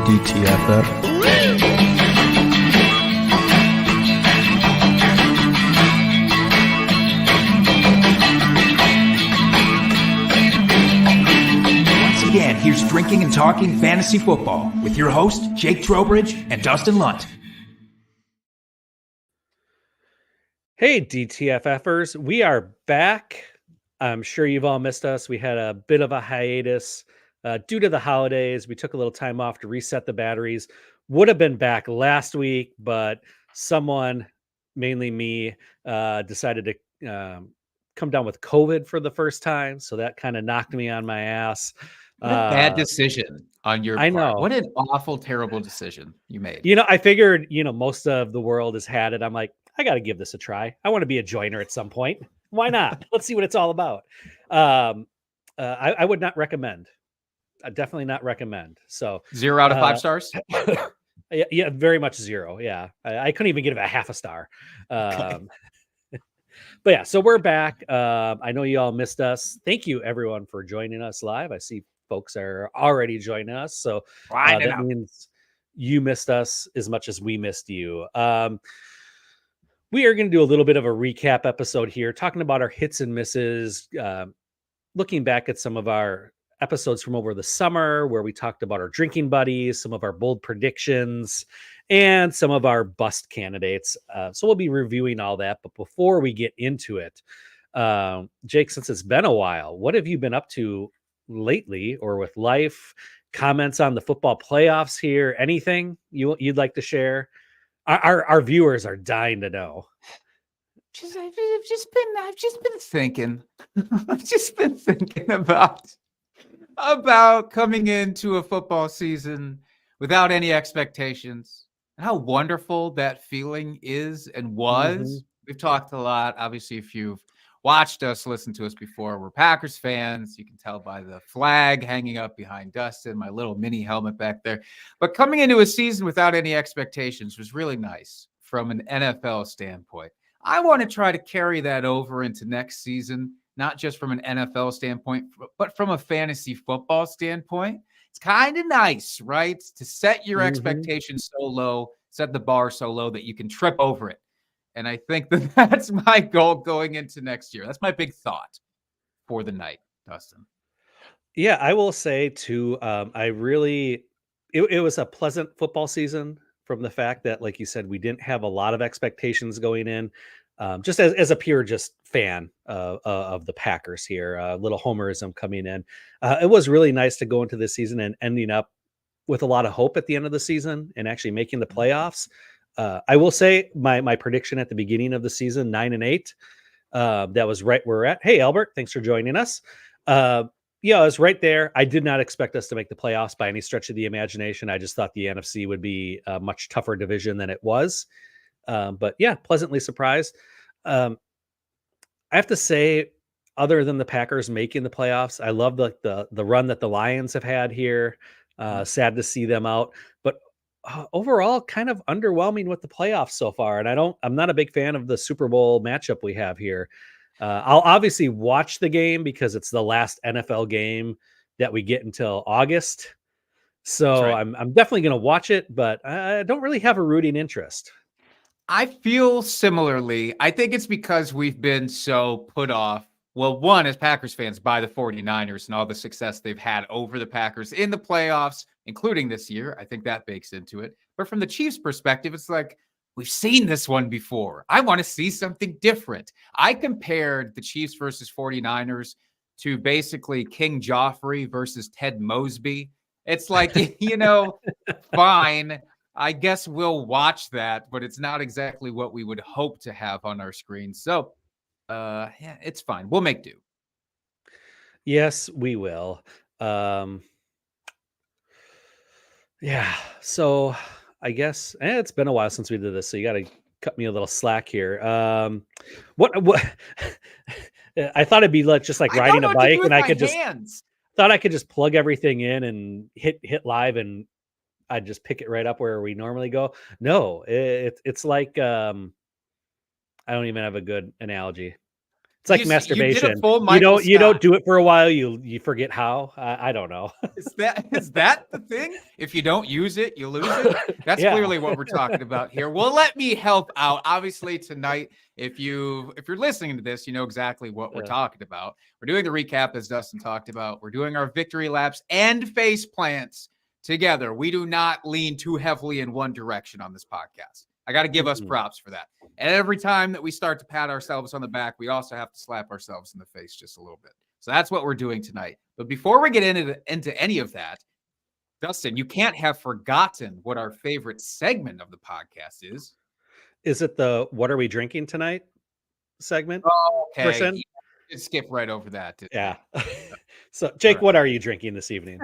DTFF. Again, here's Drinking and Talking Fantasy Football with your host, Jake Trowbridge and Dustin Lunt. Hey, DTFFers, we are back. I'm sure you've all missed us. We had a bit of a hiatus due to the holidays. We took a little time off to reset the batteries. Would have been back last week, but someone, mainly me, decided to come down with COVID for the first time. So that kind of knocked me on my ass. What a bad decision on your I part. know. What an awful, terrible decision you made. I figured, most of the world has had it. I'm like, I got to give this a try. I want to be a joiner at some point. Why not? Let's see what it's all about. I would not recommend. I definitely not recommend. So 0 out of 5 stars. Yeah, very much 0. Yeah, I couldn't even give it a half a star. Okay. But yeah, so we're back. I know you all missed us. Thank you everyone for joining us live. I see folks are already joining us, so that means you missed us as much as we missed you. We are going to do a little bit of a recap episode here, talking about our hits and misses, looking back at some of our episodes from over the summer where we talked about our drinking buddies, some of our bold predictions, and some of our bust candidates. So we'll be reviewing all that. But before we get into it, Jake, since it's been a while, what have you been up to lately or with life? Comments on the football playoffs here? Anything you'd like to share? Our viewers are dying to know. I've just been thinking. I've just been thinking about coming into a football season without any expectations and how wonderful that feeling is and was. Mm-hmm. We've talked a lot. Obviously, if you've watched us, listened to us before, we're Packers fans. You can tell by the flag hanging up behind Dustin, my little mini helmet back there. But coming into a season without any expectations was really nice from an NFL standpoint. I want to try to carry that over into next season, not just from an NFL standpoint, but from a fantasy football standpoint. It's kind of nice, right? To set your expectations so low, set the bar so low that you can trip over it. And I think that that's my goal going into next year. That's my big thought for the night, Dustin. Yeah, I will say too, it was a pleasant football season from the fact that, like you said, we didn't have a lot of expectations going in. Just as a pure just fan of the Packers here, little homerism coming in. It was really nice to go into this season and ending up with a lot of hope at the end of the season and actually making the playoffs. I will say my prediction at the beginning of the season, 9-8, that was right where we're at. Hey, Albert, thanks for joining us. Yeah, it was right there. I did not expect us to make the playoffs by any stretch of the imagination. I just thought the NFC would be a much tougher division than it was. But yeah, pleasantly surprised. I have to say, other than the Packers making the playoffs, I love the run that the Lions have had here. Sad to see them out, but overall kind of underwhelming with the playoffs so far. And I'm not a big fan of the Super Bowl matchup we have here. I'll obviously watch the game because it's the last NFL game that we get until August. So right. I'm definitely going to watch it, but I don't really have a rooting interest. I feel similarly. I think it's because we've been so put off. Well, one, as Packers fans, by the 49ers and all the success they've had over the Packers in the playoffs, including this year. I think that bakes into it. But from the Chiefs' perspective, it's like, we've seen this one before. I want to see something different. I compared the Chiefs versus 49ers to basically King Joffrey versus Ted Mosby. It's like, fine. I guess we'll watch that, but it's not exactly what we would hope to have on our screen. So, yeah, it's fine. We'll make do. Yes, we will. Yeah. So I guess it's been a while since we did this, so you got to cut me a little slack here. What I thought it'd be just like riding a bike, and I could thought I could just plug everything in and hit live, and I'd just pick it right up where we normally go. No, it's like I don't even have a good analogy. It's like You did masturbation. a full You Michael don't Scott. do it for a while. You forget how. I don't know. Is that the thing? If you don't use it, you lose it. That's Yeah. clearly what we're talking about here. Well, let me help out. Obviously, tonight, if you're listening to this, you know exactly what we're talking about. We're doing the recap, as Dustin talked about. We're doing our victory laps and face plants together. We do not lean too heavily in one direction on this podcast. I got to give us props for that. And every time that we start to pat ourselves on the back, we also have to slap ourselves in the face just a little bit. So that's what we're doing tonight. But before we get into any of that, Dustin, you can't have forgotten what our favorite segment of the podcast is. Is it the "What are we drinking tonight" segment? Okay. Person? You skip right over that. Yeah. So, Jake, All right. what are you drinking this evening?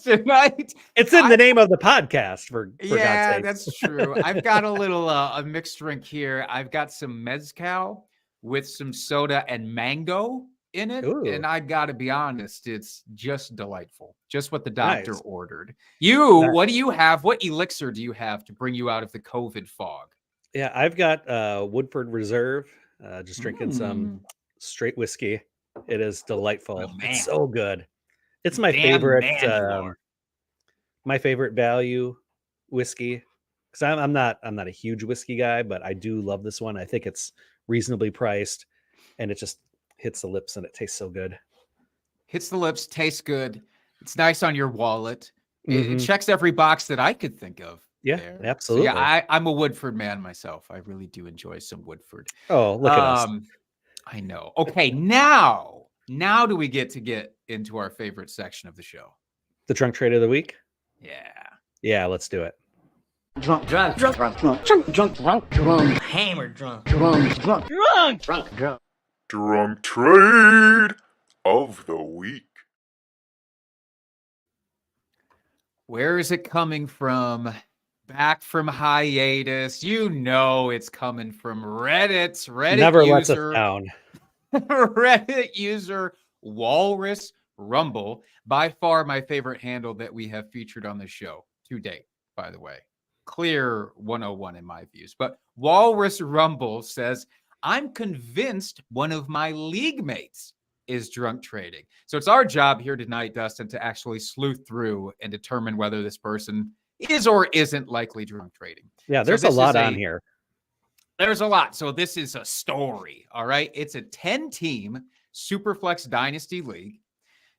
Tonight, It's in the name of the podcast, for God's yeah, sake. that's true. I've got a little a mixed drink here. I've got some mezcal with some soda and mango in it. Ooh. And I got to be honest, it's just delighttful. Just what the doctor Nice. ordered. What do you have? What elixir do you have to bring you out of the COVID fog? Yeah, I've got Woodford Reserve. Just drinking some straight whiskey. It is delightful. Oh, man. It's so good. It's my Damn favorite. man you are. My favorite value whiskey. Because I'm not a huge whiskey guy, but I do love this one. I think it's reasonably priced, and it just hits the lips, and it tastes so good. Hits the lips, tastes good. It's nice on your wallet. It Mhm. checks every box that I could think of. Yeah, there. absolutely. So yeah, I'm a Woodford man myself. I really do enjoy some Woodford. Oh, look at us. I know. Okay, now do we get into our favorite section of the show? The drunk trade of the week? Yeah. Yeah, let's do it. Drunk, hammered, drunk. Drunk trade of the week. Where is it coming from? Back from hiatus. You know it's coming from Reddit. Never user, lets us down. Reddit user Walrus Rumble. By far my favorite handle that we have featured on the show to date, by the way. Clear 101 in my views. But Walrus Rumble says, I'm convinced one of my league mates is drunk trading. So it's our job here tonight, Dustin, to actually sleuth through and determine whether this person is or isn't likely drunk trading. Yeah, there's a lot on here. There's a lot. So this is a story, all right? It's a 10-team Superflex Dynasty League.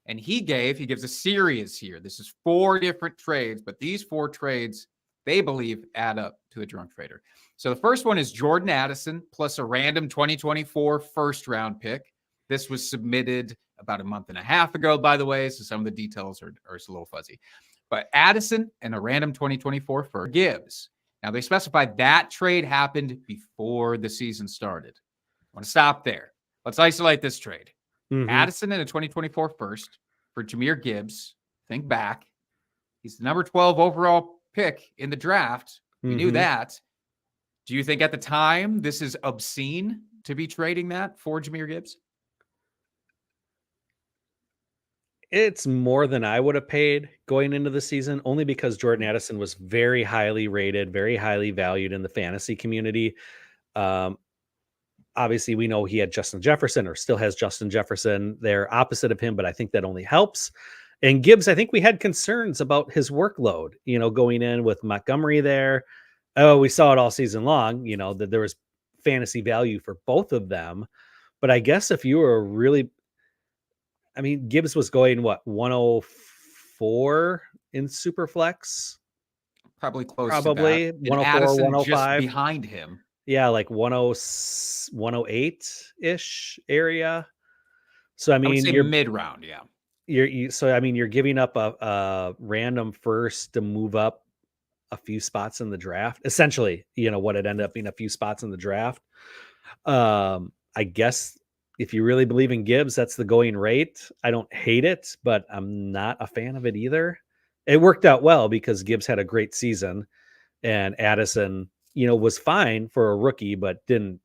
And he gives a series here. This is 4 different trades, but these 4 trades, they believe, add up to a drunk trader. So the first one is Jordan Addison plus a random 2024 first-round pick. This was submitted about a month and a half ago, by the way, so some of the details are a little fuzzy. But Addison and a random 2024 for Gibbs. Now, they specified that trade happened before the season started. I want to stop there. Let's isolate this trade. Mhm. Addison and a 2024 first for Jahmyr Gibbs. Think back. He's the number 12 overall pick in the draft. We knew Mhm. that. Do you think at the time this is obscene to be trading that for Jahmyr Gibbs? It's more than I would have paid going into the season, only because Jordan Addison was very highly rated, very highly valued in the fantasy community. Obviously, we know he had Justin Jefferson, or still has Justin Jefferson. They're opposite of him, but I think that only helps. And Gibbs, I think we had concerns about his workload, going in with Montgomery there. Oh, we saw it all season long, that there was fantasy value for both of them. But I guess if you were really, Gibbs was going, 104 in Superflex? Probably close Probably to that. 104, Addison 105. just behind him. Yeah, like 108-ish area. So, I would say you're mid-round, yeah. you're giving up a random first to move up a few spots in the draft. Essentially, what it ended up being a few spots in the draft. I guess if you really believe in Gibbs, that's the going rate. I don't hate it, but I'm not a fan of it either. It worked out well because Gibbs had a great season, and Addison, was fine for a rookie, but didn't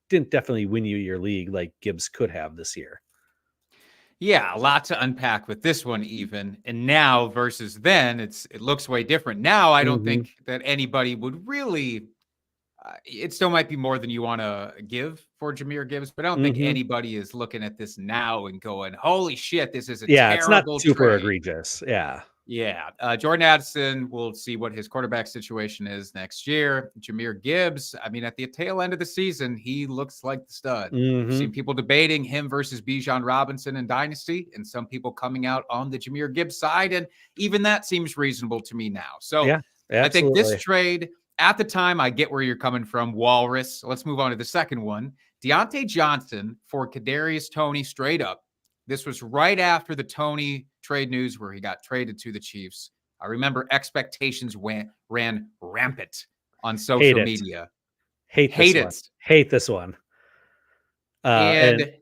definitely win you your league like Gibbs could have this year. Yeah, a lot to unpack with this one even. And now versus then, it looks way different. Now, I don't think that anybody would really It still might be more than you want to give for Jahmyr Gibbs, but I don't think anybody is looking at this now and going, holy shit, this is a Yeah, it's not terrible super trade. egregious. Yeah. Yeah. Jordan Addison, we'll see what his quarterback situation is next year. Jahmyr Gibbs, I mean, at the tail end of the season, he looks like the stud. I've seen people debating him versus Bijan Robinson in Dynasty, and some people coming out on the Jahmyr Gibbs side, and even that seems reasonable to me now. So Yeah, I think this trade, at the time, I get where you're coming from, Walrus. Let's move on to the second one. Deontay Johnson for Kadarius Toney straight up. This was right after the Toney trade news where he got traded to the Chiefs. I remember expectations ran rampant on social media. Hate this one. And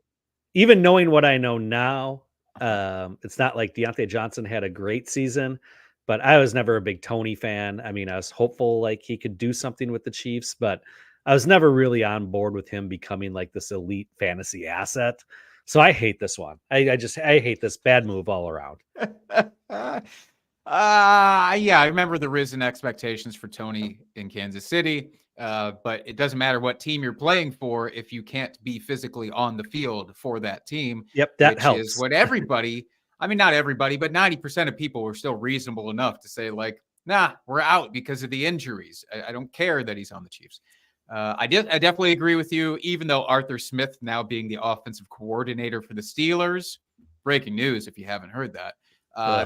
even knowing what I know now, it's not like Deontay Johnson had a great season, but I was never a big Toney fan. I mean, I was hopeful like he could do something with the Chiefs, but I was never really on board with him becoming like this elite fantasy asset. So I hate this one. I hate this bad move all around. Yeah, I remember the risen expectations for Toney in Kansas City. But it doesn't matter what team you're playing for if you can't be physically on the field for that team. Yep, that which helps. Is what everybody, I mean, not everybody, but 90% of people were still reasonable enough to say, like, nah, we're out because of the injuries. I don't care that he's on the Chiefs. I definitely agree with you, even though Arthur Smith now being the offensive coordinator for the Steelers, breaking news if you haven't heard that,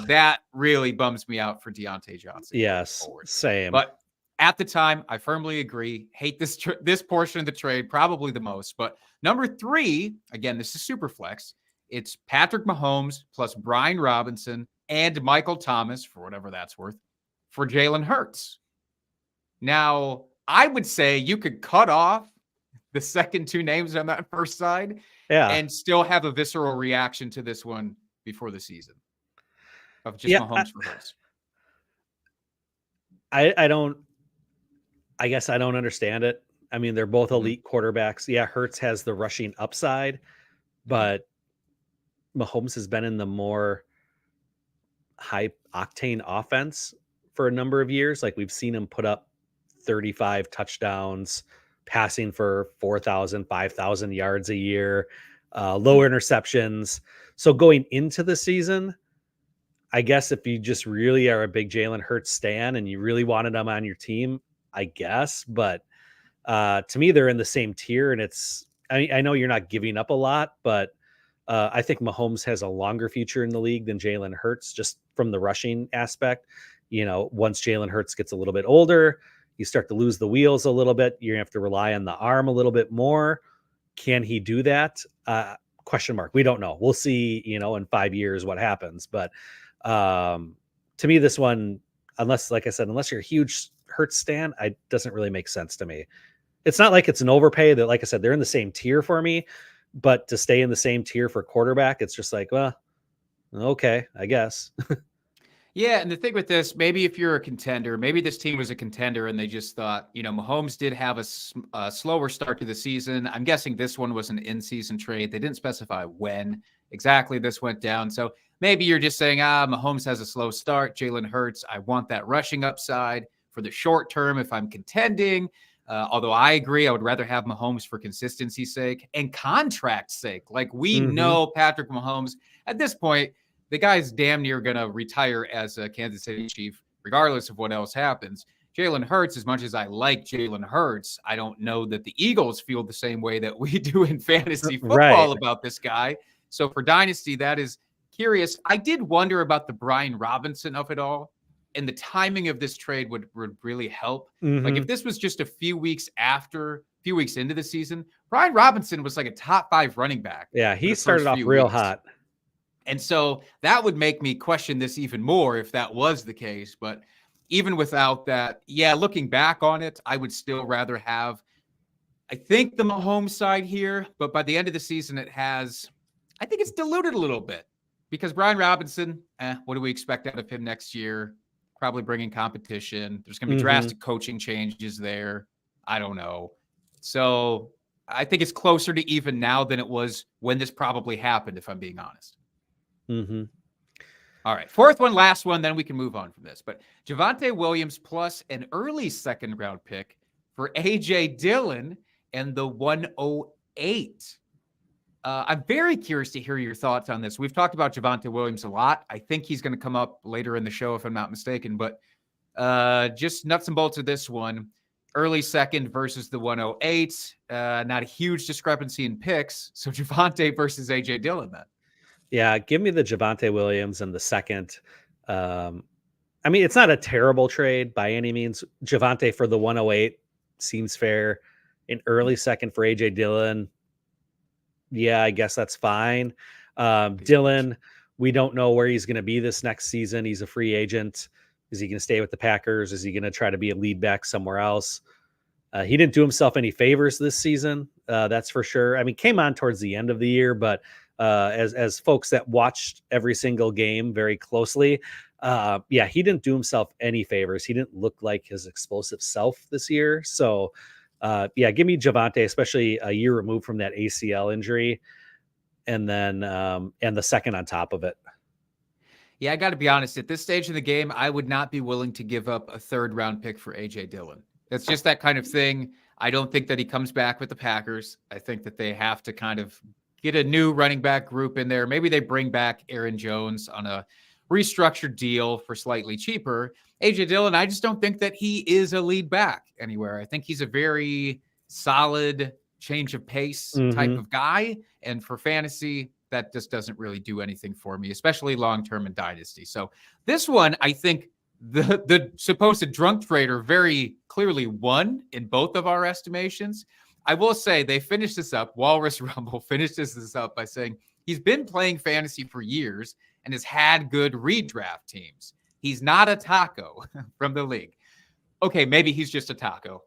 that really bums me out for Deontay Johnson. Yes, same. But at the time, I firmly agree. Hate this portion of the trade probably the most. But number 3, again, this is super flex. It's Patrick Mahomes plus Brian Robinson and Michael Thomas, for whatever that's worth, for Jalen Hurts. Now, I would say you could cut off the second 2 names on that first side and still have a visceral reaction to this one before the season of just Mahomes for Hurts. I guess I don't understand it. I mean, they're both elite quarterbacks. Yeah, Hurts has the rushing upside, but Mahomes has been in the more high octane offense for a number of years. Like we've seen him put up 35 touchdowns, passing for 4,000, 5,000 yards a year, low interceptions. So going into the season, I guess if you just really are a big Jalen Hurts stan and you really wanted him on your team, I guess. But to me, they're in the same tier. And I know you're not giving up a lot, but I think Mahomes has a longer future in the league than Jalen Hurts, just from the rushing aspect. You know, once Jalen Hurts gets a little bit older, you start to lose the wheels a little bit. You're gonna have to rely on the arm a little bit more. Can he do that? Question mark. We don't know. We'll see, in 5 years what happens. But to me, this one, unless you're a huge Hurts stan, it doesn't really make sense to me. It's not like it's an overpay. That, like I said, they're in the same tier for me. But to stay in the same tier for quarterback, it's just like, well, okay, I guess. Yeah, and the thing with this, maybe if you're a contender, maybe this team was a contender and they just thought, Mahomes did have a slower start to the season. I'm guessing this one was an in-season trade. They didn't specify when exactly this went down. So maybe you're just saying, Mahomes has a slow start. Jalen Hurts, I want that rushing upside for the short term if I'm contending. Although I agree, I would rather have Mahomes for consistency's sake and contract's sake. Like we know Patrick Mahomes at this point, the guy's damn near going to retire as a Kansas City Chief, regardless of what else happens. Jalen Hurts, as much as I like Jalen Hurts, I don't know that the Eagles feel the same way that we do in fantasy football about this guy. So for Dynasty, that is curious. I did wonder about the Brian Robinson of it all, and the timing of this trade would really help. Like if this was just a few weeks into the season, Brian Robinson was like a top 5 running back. Yeah, he started off real hot. And so that would make me question this even more if that was the case. But even without that, looking back on it, I would still rather have, I think, the Mahomes side here. But by the end of the season, I think it's diluted a little bit because Brian Robinson, what do we expect out of him next year? Probably bringing competition. There's going to be drastic coaching changes there. I don't know. So I think it's closer to even now than it was when this probably happened, if I'm being honest. All right. 4th one, last one, then we can move on from this. But Javonte Williams plus an early 2nd round pick for A.J. Dillon and the 108. I'm very curious to hear your thoughts on this. We've talked about Javonte Williams a lot. I think he's going to come up later in the show, if I'm not mistaken. But just nuts and bolts of this one. Early second versus the 108. Not a huge discrepancy in picks. So Javonte versus A.J. Dillon then. Yeah, give me the Javonte Williams and the second. I mean, it's not a terrible trade by any means. Javonte for the 108 seems fair. An early second for A.J. Dillon. Yeah, I guess that's fine. Dillon, we don't know where he's going to be this next season. He's a free agent. Is he going to stay with the Packers? Is he going to try to be a lead back somewhere else? He didn't do himself any favors this season. That's for sure. I mean, came on towards the end of the year, but as folks that watched every single game very closely, yeah, he didn't do himself any favors. He didn't look like his explosive self this year. So, yeah, give me Javonte, especially a year removed from that ACL injury, and then and the second on top of it. Yeah, I got to be honest. At this stage in the game, I would not be willing to give up a third-round pick for A.J. Dillon. It's just that kind of thing. I don't think that he comes back with the Packers. I think that they have to kind of get a new running back group in there. Maybe they bring back Aaron Jones on a restructured deal for slightly cheaper. A.J. Dillon, I just don't think that he is a lead back anywhere. I think he's a very solid change of pace type of guy. And for fantasy, that just doesn't really do anything for me, especially long-term in Dynasty. So this one, I think the supposed drunk trader very clearly won in both of our estimations. I will say they finished this up. Walrus Rumble finished this up by saying he's been playing fantasy for years and has had good redraft teams. He's not a taco from the league. Okay, maybe he's just a taco.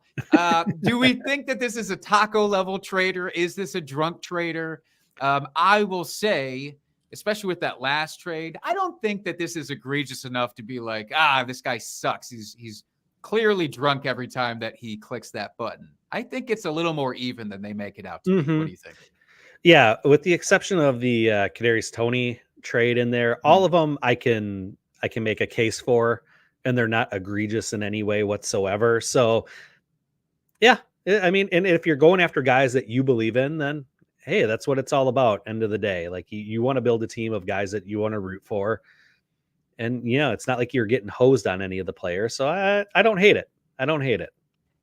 Do we think that this is a taco level trader? Is this a drunk trader? I will say, especially with that last trade, I don't think that this is egregious enough to be like, this guy sucks. He's clearly drunk every time that he clicks that button. I think it's a little more even than they make it out to be. What do you think? Yeah, with the exception of the Kadarius Toney trade in there, all of them I can make a case for, and they're not egregious in any way whatsoever. So, yeah, I mean, and if you're going after guys that you believe in, then hey, that's what it's all about. End of the day, like you want to build a team of guys that you want to root for, and it's not like you're getting hosed on any of the players. So I don't hate it. I don't hate it.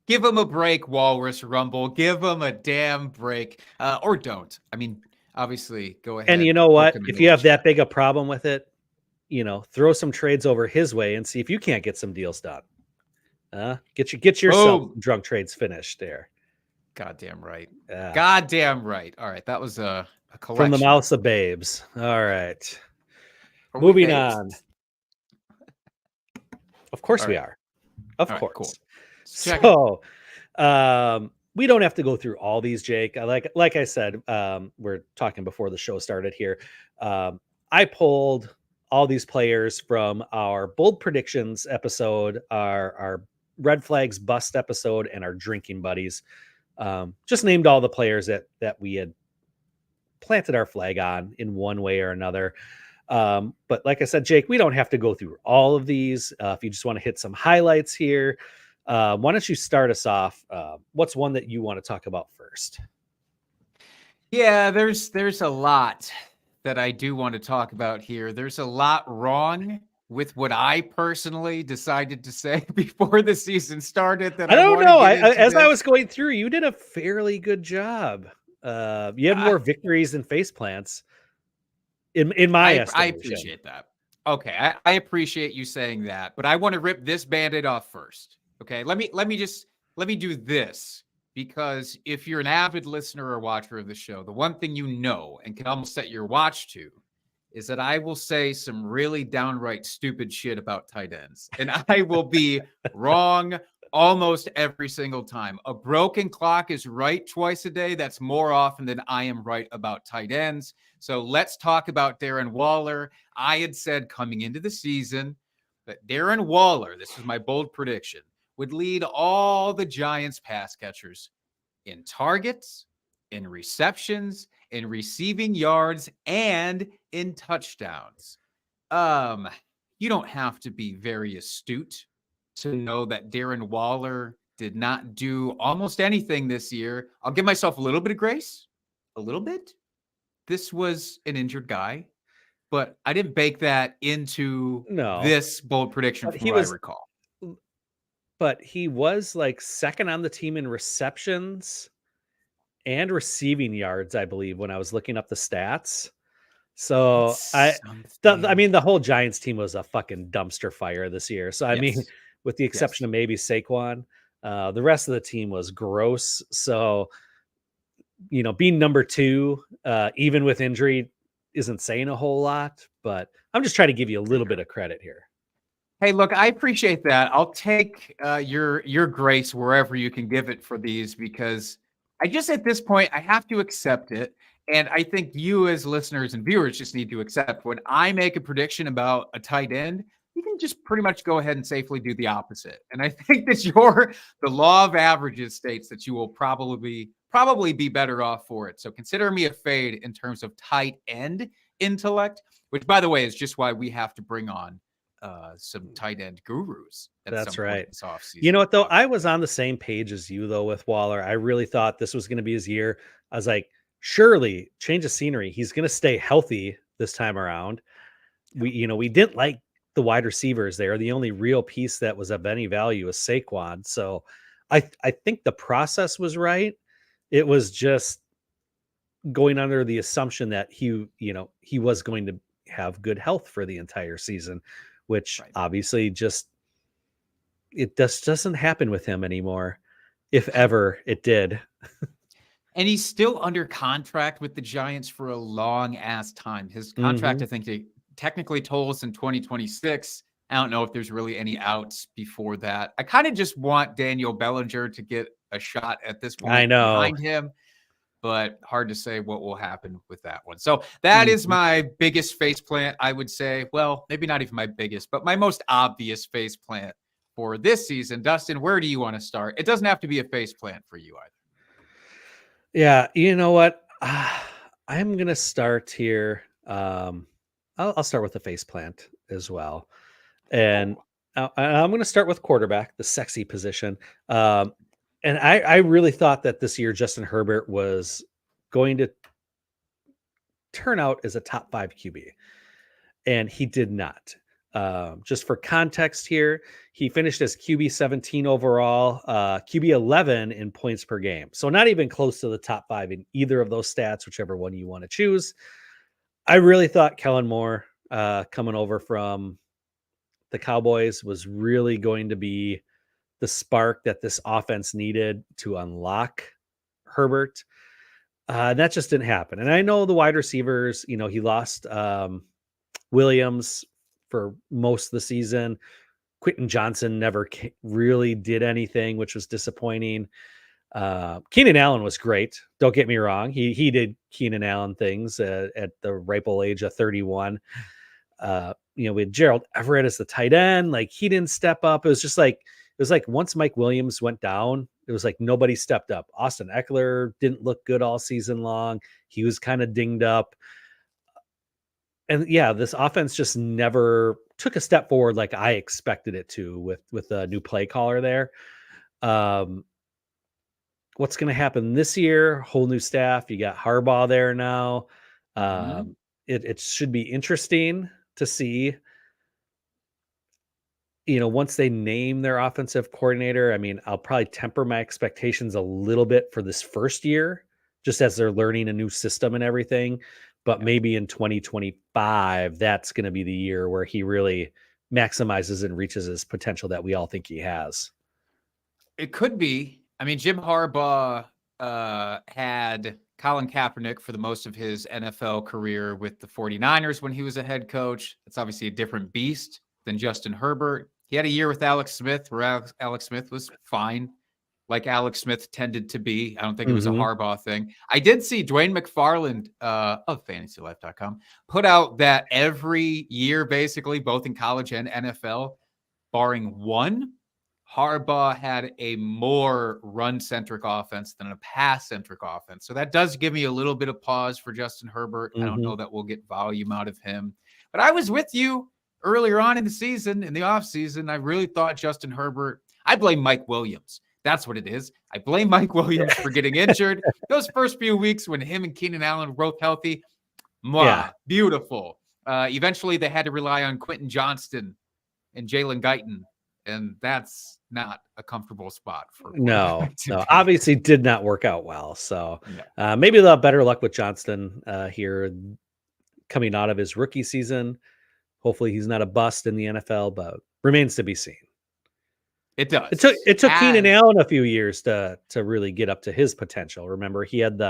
Give them a break, Walrus Rumble. Give them a damn break, or don't. I mean, obviously, go ahead. And you know what? If you have that big a problem with it, throw some trades over his way and see if you can't get some deals done. Get yourself drunk trades finished there. Goddamn right. Goddamn right. All right, that was a collection. From the mouths of babes. All right. Moving on. Of course we are. Of course. Cool. So, we don't have to go through all these, Jake. Like I said, we're talking before the show started here. I pulled all these players from our bold predictions episode, our red flags bust episode, and our drinking buddies. Just named all the players that we had planted our flag on in one way or another. But like I said, Jake, we don't have to go through all of these. If you just want to hit some highlights here, why don't you start us off? What's one that you want to talk about first? Yeah, there's a lot that I do want to talk about here. There's a lot wrong with what I personally decided to say before the season started. That I don't know. I was going through, you did a fairly good job. You had more victories than face plants. In my estimation. I appreciate that. Okay, I appreciate you saying that, but I want to rip this Band-Aid off first. Okay, let me do this, because if you're an avid listener or watcher of the show, the one thing you know and can almost set your watch to is that I will say some really downright stupid shit about tight ends, and I will be wrong almost every single time. A broken clock is right twice a day. That's more often than I am right about tight ends. So let's talk about Darren Waller. I had said coming into the season that Darren Waller, this is my bold prediction, would lead all the Giants pass catchers in targets, in receptions, in receiving yards, and in touchdowns. You don't have to be very astute to know that Darren Waller did not do almost anything this year. I'll give myself a little bit of grace, a little bit. This was an injured guy, but I didn't bake that into No, this bold prediction but from he what I was recall. but he was like second on the team in receptions and receiving yards, I believe, when I was looking up the stats. So That's I something. mean, the whole Giants team was a fucking dumpster fire this year. So I mean, Yes. with the exception Yes. of maybe Saquon, the rest of the team was gross. So being number two, even with injury, isn't saying a whole lot. But I'm just trying to give you a little bit of credit here. Hey, look, I appreciate that. I'll take your grace wherever you can give it for these, because I just at this point I have to accept it, and I think you as listeners and viewers just need to accept when I make a prediction about a tight end, you can just pretty much go ahead and safely do the opposite. And I think that the law of averages states that you will probably be better off for it. So consider me a fade in terms of tight end intellect, which by the way is just why we have to bring on some tight end gurus at That's some point right. this offseason. You know what, though? I was on the same page as you, though, with Waller. I really thought this was going to be his year. I was like, surely change of scenery. He's going to stay healthy this time around. We didn't like the wide receivers there. The only real piece that was of any value is Saquon. So I think the process was right. It was just going under the assumption that he was going to have good health for the entire season, which Right. obviously it just doesn't happen with him anymore, if ever it did. And he's still under contract with the Giants for a long ass time. His contract, I think, they technically tolls in 2026. I don't know if there's really any outs before that. I kind of just want Daniel Bellinger to get a shot at this point I know. behind him, but hard to say what will happen with that one. So that is my biggest faceplant, I would say. Well, maybe not even my biggest, but my most obvious faceplant for this season. Dustin, where do you want to start? It doesn't have to be a faceplant for you either. Yeah, you know what? I'm gonna start here. I'll start with the face plant as well, and I'm gonna start with quarterback, the sexy position. And I really thought that this year Justin Herbert was going to turn out as a top 5 QB, and he did not. Just for context here, he finished as QB 17 overall, QB 11 in points per game. So not even close to the top 5 in either of those stats, whichever one you want to choose. I really thought Kellen Moore coming over from the Cowboys was really going to be the spark that this offense needed to unlock Herbert. That just didn't happen. And I know the wide receivers, he lost Williams for most of the season. Quentin Johnson never really did anything, which was disappointing. Keenan Allen was great. Don't get me wrong. He did Keenan Allen things at the ripe old age of 31. With Gerald Everett as the tight end, like he didn't step up. It was like once Mike Williams went down, it was like nobody stepped up. Austin Eckler didn't look good all season long. He was kind of dinged up. And yeah, this offense just never took a step forward like I expected it to with a new play caller there. What's going to happen this year? Whole new staff. You got Harbaugh there now. It should be interesting to see. Once they name their offensive coordinator, I mean, I'll probably temper my expectations a little bit for this first year, just as they're learning a new system and everything. But maybe in 2025, that's going to be the year where he really maximizes and reaches his potential that we all think he has. It could be. I mean, Jim Harbaugh had Colin Kaepernick for the most of his NFL career with the 49ers when he was a head coach. It's obviously a different beast than Justin Herbert. He had a year with Alex Smith where Alex Smith was fine, like Alex Smith tended to be. I don't think it was a Harbaugh thing. I did see Dwayne McFarland of FantasyLife.com put out that every year, basically, both in college and NFL, barring one, Harbaugh had a more run-centric offense than a pass-centric offense. So that does give me a little bit of pause for Justin Herbert. I don't know that we'll get volume out of him. But I was with you earlier on in the season, in the offseason. I really thought Justin Herbert, I blame Mike Williams. That's what it is. I blame Mike Williams for getting injured. Those first few weeks when him and Keenan Allen were both healthy, beautiful. Eventually, they had to rely on Quentin Johnston and Jalen Guyton, and that's not a comfortable spot for no. Obviously did not work out well. So maybe they'll have better luck with Johnston here coming out of his rookie season. Hopefully he's not a bust in the NFL, but remains to be seen. It does. It took Keenan Allen a few years to really get up to his potential. Remember, he had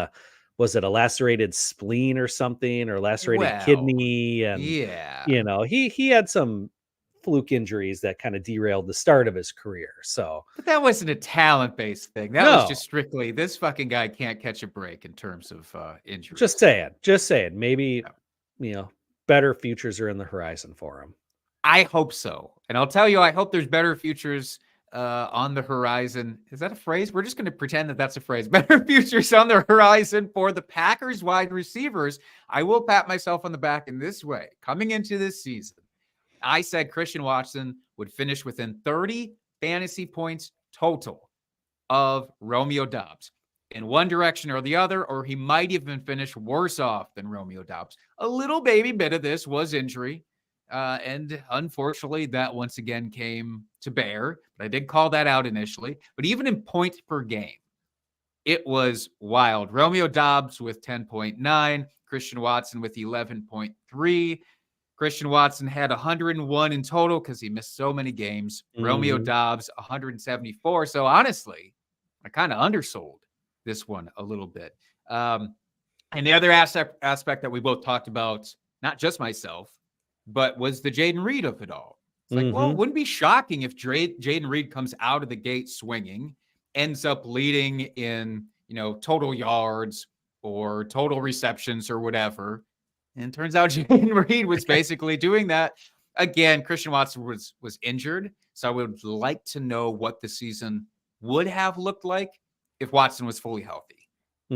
was it a lacerated spleen or something, or lacerated kidney? And he had some fluke injuries that kind of derailed the start of his career. So, but that wasn't a talent-based thing. That was just strictly this fucking guy can't catch a break in terms of injuries. Just saying. Maybe better futures are in the horizon for him. I hope so, and I'll tell you, I hope there's better futures on the horizon. Is that a phrase? We're just going to pretend that that's a phrase. Better futures on the horizon for the Packers wide receivers. I will pat myself on the back in this way. Coming into this season, I said Christian Watson would finish within 30 fantasy points total of Romeo Doubs in one direction or the other, or he might even finish worse off than Romeo Doubs. A little baby bit of this was injury. And unfortunately, that once again came to bear. But I did call that out initially. But even in points per game, it was wild. Romeo Doubs with 10.9, Christian Watson with 11.3. Christian Watson had 101 in total because he missed so many games. Romeo Doubs, 174. So honestly, I kind of undersold this one a little bit. And the other aspect that we both talked about, not just myself, but was the Jaden Reed of it all. It's like, well, it wouldn't be shocking if Jaden Reed comes out of the gate swinging, ends up leading in, total yards or total receptions or whatever. And it turns out Jaden Reed was basically doing that. Again, Christian Watson was injured. So I would like to know what the season would have looked like if Watson was fully healthy.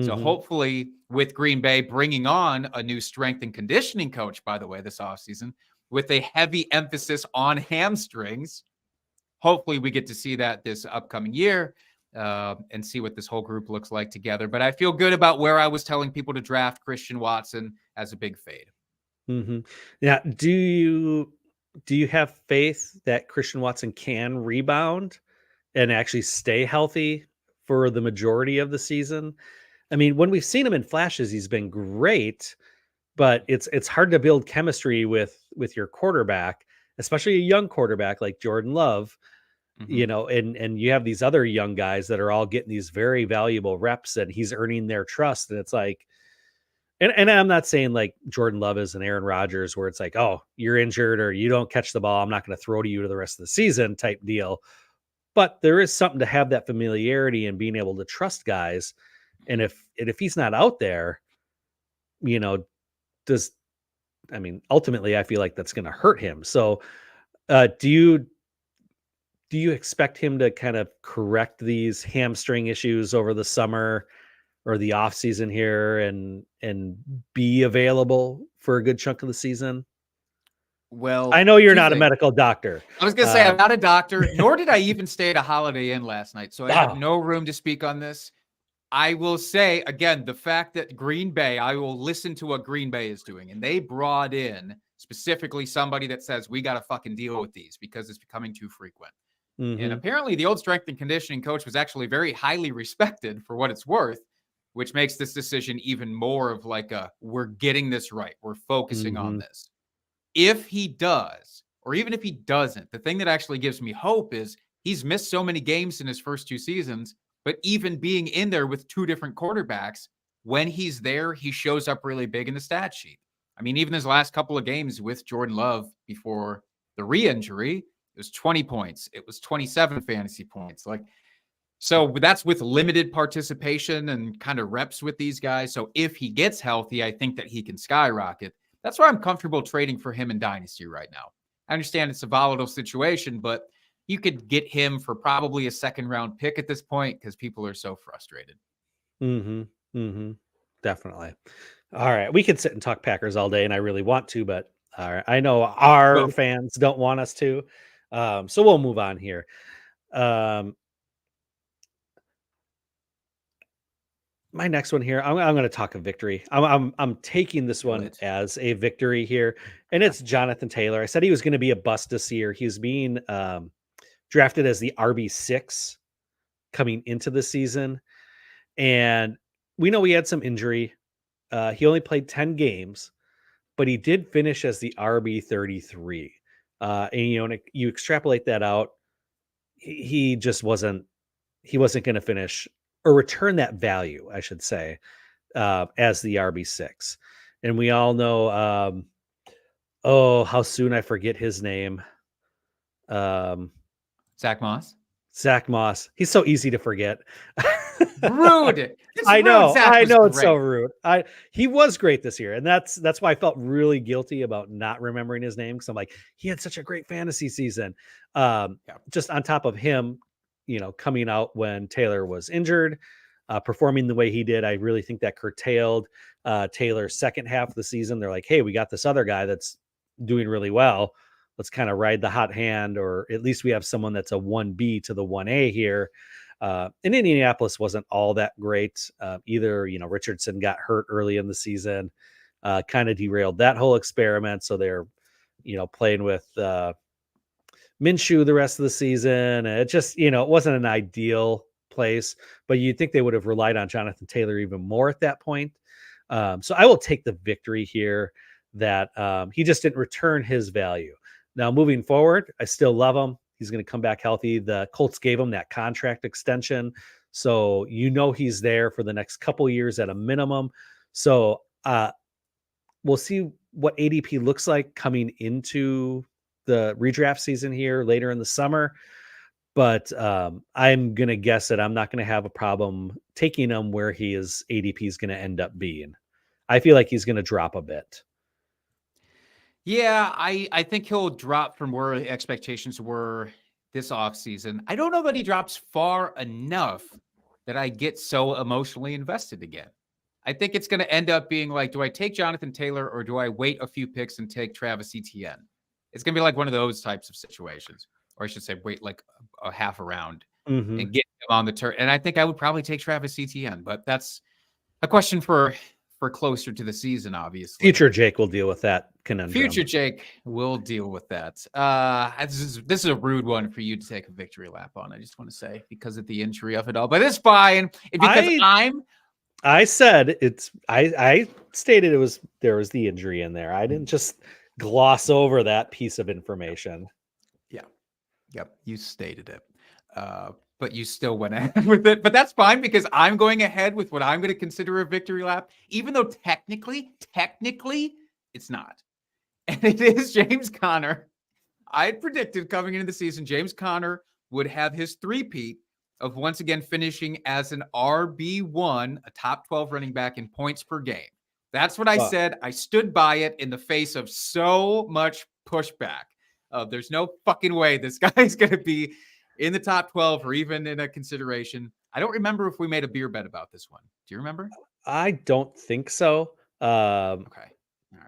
So hopefully with Green Bay bringing on a new strength and conditioning coach, by the way, this offseason, with a heavy emphasis on hamstrings, hopefully we get to see that this upcoming year and see what this whole group looks like together. But I feel good about where I was telling people to draft Christian Watson as a big fade. Now, do you have faith that Christian Watson can rebound and actually stay healthy for the majority of the season? I mean, when we've seen him in flashes, he's been great, but it's hard to build chemistry with your quarterback, especially a young quarterback like Jordan Love, and you have these other young guys that are all getting these very valuable reps and he's earning their trust. And it's like, and I'm not saying like Jordan Love is an Aaron Rodgers where it's like, oh, you're injured or you don't catch the ball, I'm not going to throw to you to the rest of the season type deal. But there is something to have that familiarity and being able to trust guys. And if he's not out there, ultimately I feel like that's going to hurt him. So do you expect him to kind of correct these hamstring issues over the summer or the off season here and be available for a good chunk of the season? Well, I know you're not a medical doctor. I was going to say, I'm not a doctor, nor did I even stay at a Holiday Inn last night. So I have no room to speak on this. I will say, again, the fact that Green Bay, I will listen to what Green Bay is doing. And they brought in specifically somebody that says, we got to fucking deal with these because it's becoming too frequent. And apparently the old strength and conditioning coach was actually very highly respected for what it's worth, which makes this decision even more of like we're getting this right. We're focusing on this. If he does, or even if he doesn't, the thing that actually gives me hope is he's missed so many games in his first two seasons. But even being in there with two different quarterbacks, when he's there, he shows up really big in the stat sheet. I mean, even his last couple of games with Jordan Love before the re-injury, it was 20 points. It was 27 fantasy points. So that's with limited participation and kind of reps with these guys. So if he gets healthy, I think that he can skyrocket. That's why I'm comfortable trading for him in Dynasty right now. I understand it's a volatile situation, but you could get him for probably a second round pick at this point because people are so frustrated. Definitely. All right. We could sit and talk Packers all day and I really want to, but I know our fans don't want us to. So we'll move on here. my next one here, I'm going to talk a victory. I'm taking this Do one it. as a victory here, and it's Jonathan Taylor. I said he was going to be a bust this year. He's being drafted as the RB6 coming into the season, and we know he had some injury. He only played 10 games, but he did finish as the RB33. And you extrapolate that out, he just wasn't. He wasn't going to finish or return that value, I should say, as the RB6. And we all know, how soon I forget his name. Zach Moss. Zach Moss. He's so easy to forget. Rude. It's I rude. know. Zach I was know it's so great. rude. He was great this year, and that's why I felt really guilty about not remembering his name, because I'm like, he had such a great fantasy season. Just on top of him, coming out when Taylor was injured, performing the way he did, I really think that curtailed Taylor's second half of the season. They're like, hey, we got this other guy that's doing really well. Let's kind of ride the hot hand, or at least we have someone that's a 1B to the 1A here. And Indianapolis wasn't all that great either. Richardson got hurt early in the season, kind of derailed that whole experiment. So they're, playing with Minshew the rest of the season. It just, it wasn't an ideal place, but you'd think they would have relied on Jonathan Taylor even more at that point. So I will take the victory here that he just didn't return his value. Now, moving forward, I still love him. He's going to come back healthy. The Colts gave him that contract extension. So, he's there for the next couple years at a minimum. So we'll see what ADP looks like coming into the redraft season here later in the summer. But I'm going to guess that I'm not going to have a problem taking him where his ADP is going to end up being. I feel like he's going to drop a bit. Yeah, I think he'll drop from where expectations were this offseason. I don't know that he drops far enough that I get so emotionally invested again. I think it's going to end up being like, do I take Jonathan Taylor or do I wait a few picks and take Travis Etienne? It's going to be like one of those types of situations, or I should say wait like a half a round and get him on the turn. And I think I would probably take Travis Etienne, but that's a question for closer to the season, obviously. Future Jake will deal with that conundrum. Future Jake will deal with that. This is a rude one for you to take a victory lap on, I just want to say, because of the injury of it all. But it's fine. I said I stated there was the injury in there. I didn't just gloss over that piece of information. Yep, you stated it. But you still went ahead with it. But that's fine, because I'm going ahead with what I'm going to consider a victory lap, even though technically, it's not. And it is James Conner. I had predicted coming into the season, James Conner would have his three-peat of once again finishing as an RB1, a top 12 running back in points per game. That's what I said. I stood by it in the face of so much pushback. There's no fucking way this guy's going to be in the top 12 or even in a consideration. I don't remember if we made a beer bet about this one. Do you remember? I don't think so. Okay. All right.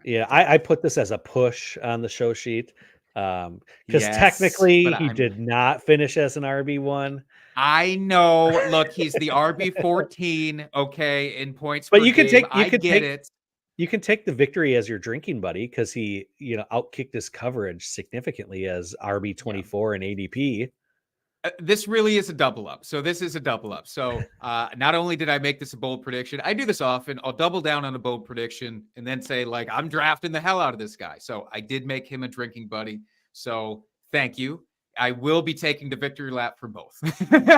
Yeah, I put this as a push on the show sheet because technically he did not finish as an RB1. I know. Look, he's the RB14, okay, in points but per you can game. take it. You can take the victory as your drinking buddy because he, outkicked his coverage significantly as RB24 and ADP. This really is a double up. So this is a double up. So not only did I make this a bold prediction, I do this often. I'll double down on a bold prediction and then say, like, I'm drafting the hell out of this guy. So I did make him a drinking buddy. So thank you. I will be taking the victory lap for both.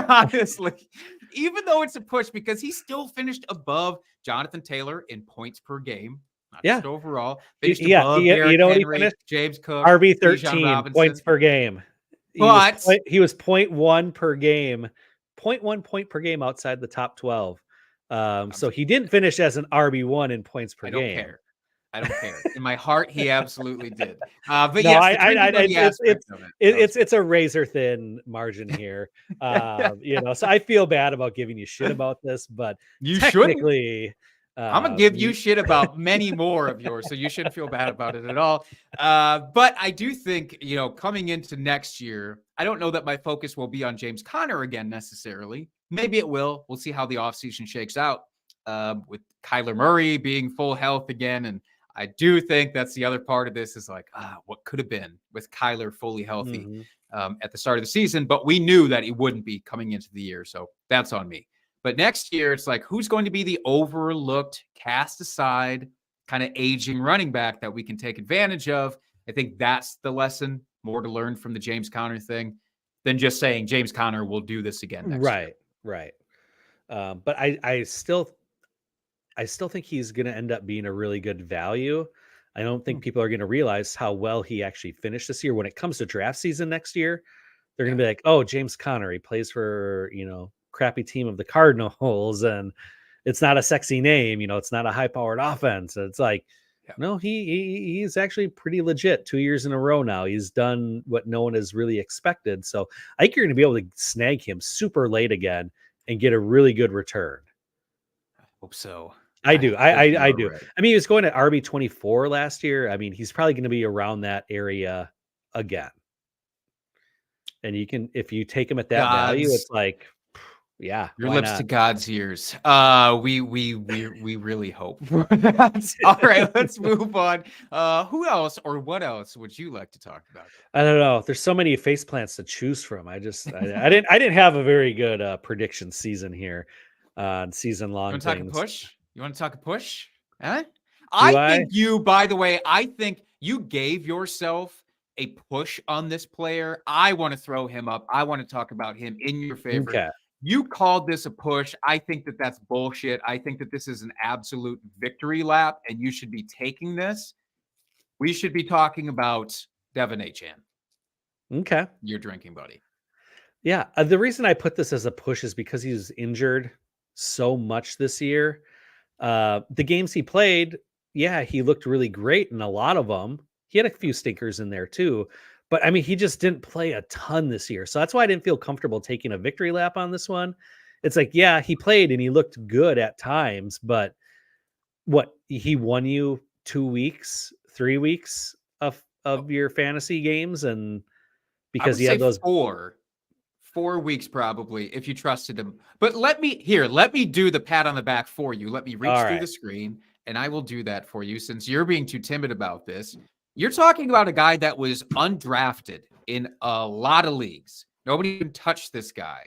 Honestly, even though it's a push, because he still finished above Jonathan Taylor in points per game. Not just overall. Finished above Derrick Henry, James Cook, RB13 points per game. He was 0.1 per game, 0.1 point per game outside the top 12. So he didn't finish as an RB1 in points per game. I don't care. In my heart, he absolutely did. But no, yes, it's a razor thin margin here. So I feel bad about giving you shit about this, but you technically. I'm gonna give you shit about many more of yours, so you shouldn't feel bad about it at all. But I do think, coming into next year, I don't know that my focus will be on James Conner again necessarily. Maybe it will. We'll see how the offseason shakes out. with Kyler Murray being full health again. And I do think that's the other part of this is like, what could have been with Kyler fully healthy at the start of the season. But we knew that he wouldn't be coming into the year. So that's on me. But next year, it's like, who's going to be the overlooked, cast aside, kind of aging running back that we can take advantage of? I think that's the lesson, more to learn from the James Conner thing than just saying James Conner will do this again next year. Right. But I still think he's going to end up being a really good value. I don't think people are going to realize how well he actually finished this year. When it comes to draft season next year, they're going to be like, oh, James Conner, he plays for, crappy team of the Cardinals, and it's not a sexy name, it's not a high powered offense. It's like, no, he's actually pretty legit 2 years in a row now. He's done what no one has really expected. So I think you're going to be able to snag him super late again and get a really good return. I hope so. I do. I do. Right. I mean, he was going to RB24 last year. I mean, he's probably going to be around that area again. And if you take him at that value, it's like, yeah, your lips to God's ears. We really hope. All right, let's move on. Who else or what else would you like to talk about? I don't know. There's so many face plants to choose from. I didn't have a very good prediction season here on season long. You want to talk a push? You want to talk a push? Huh? By the way, I think you gave yourself a push on this player. I want to throw him up. I want to talk about him in your favor. Okay. You called this a push. I think that that's bullshit. I think that this is an absolute victory lap, and you should be taking this. We should be talking about Devin Achane. Okay. Your drinking buddy. Yeah. The reason I put this as a push is because he was injured so much this year. The games he played, he looked really great in a lot of them. He had a few stinkers in there too. But I mean, he just didn't play a ton this year. So that's why I didn't feel comfortable taking a victory lap on this one. It's like, he played and he looked good at times, but he won you 2 weeks, 3 weeks of your fantasy games. And because he had those 4 weeks, probably, if you trusted him. But let me do the pat on the back for you. Let me reach through the screen and I will do that for you since you're being too timid about this. You're talking about a guy that was undrafted in a lot of leagues. Nobody even touched this guy.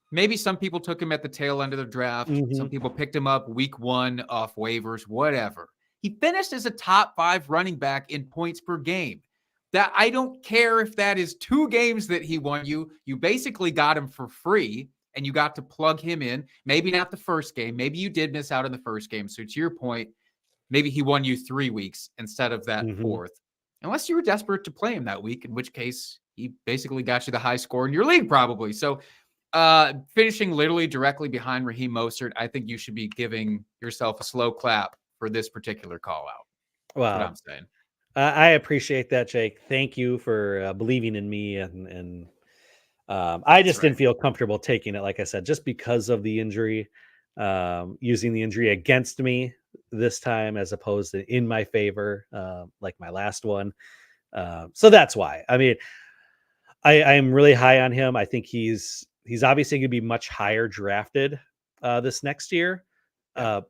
Maybe some people took him at the tail end of the draft. Some people picked him up week 1 off waivers, whatever. He finished as a top 5 running back in points per game. That I don't care if that is 2 games that he won you. You basically got him for free and you got to plug him in. Maybe not the first game. Maybe you did miss out on the first game. So to your point, maybe he won you 3 weeks instead of that 4th. Unless you were desperate to play him that week, in which case he basically got you the high score in your league, probably. So finishing literally directly behind Raheem Mostert, I think you should be giving yourself a slow clap for this particular call out. Wow. That's what I'm saying. I appreciate that, Jake. Thank you for believing in me. And I just didn't feel comfortable taking it, like I said, just because of the injury, using the injury against me this time as opposed to in my favor, like my last one. So that's why. I mean, I am really high on him. I think he's obviously going to be much higher drafted this next year. I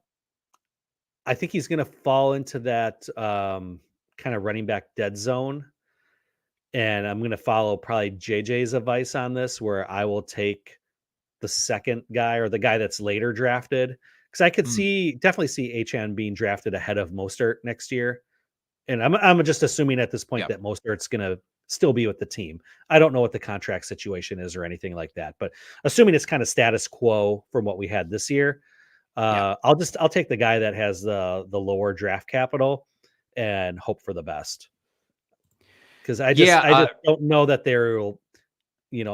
think he's going to fall into that kind of running back dead zone. And I'm going to follow probably JJ's advice on this, where I will take the second guy or the guy that's later drafted. Because I could definitely see Achane being drafted ahead of Mostert next year. And I'm just assuming at this point that Mostert's going to still be with the team. I don't know what the contract situation is or anything like that, but assuming it's kind of status quo from what we had this year, I'll take the guy that has the lower draft capital and hope for the best. Because I just don't know that they'll,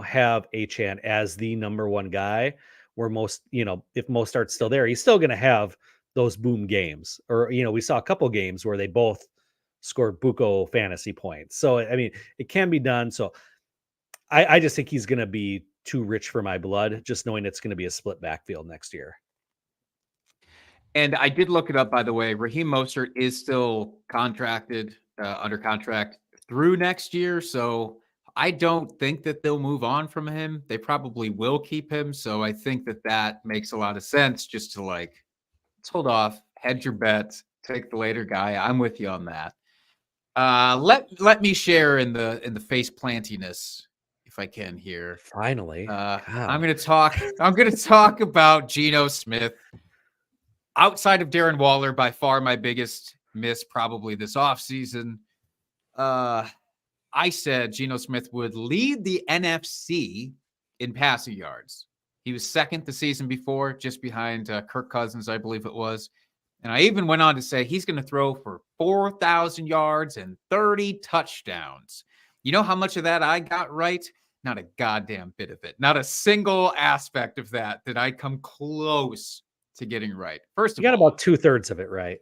have Achane as the number one guy. Where most, if Mostert's still there, he's still going to have those boom games. Or, we saw a couple games where they both scored buco fantasy points. So, I mean, it can be done. So I just think he's going to be too rich for my blood, just knowing it's going to be a split backfield next year. And I did look it up, by the way. Raheem Mostert is still contracted, under contract through next year. So I don't think that they'll move on from him. They probably will keep him. So I think that makes a lot of sense, just to let's hold off. Hedge your bets. Take the later guy. I'm with you on that. Let me share in the face plantiness if I can here. Finally, I'm gonna talk about Geno Smith. Outside of Darren Waller, by far my biggest miss probably this offseason. I said Geno Smith would lead the NFC in passing yards. He was second the season before, just behind Kirk Cousins, I believe it was. And I even went on to say he's going to throw for 4,000 yards and 30 touchdowns. You know how much of that I got right? Not a goddamn bit of it. Not a single aspect of that did I come close to getting right. First of all, you got about 2/3 of it right.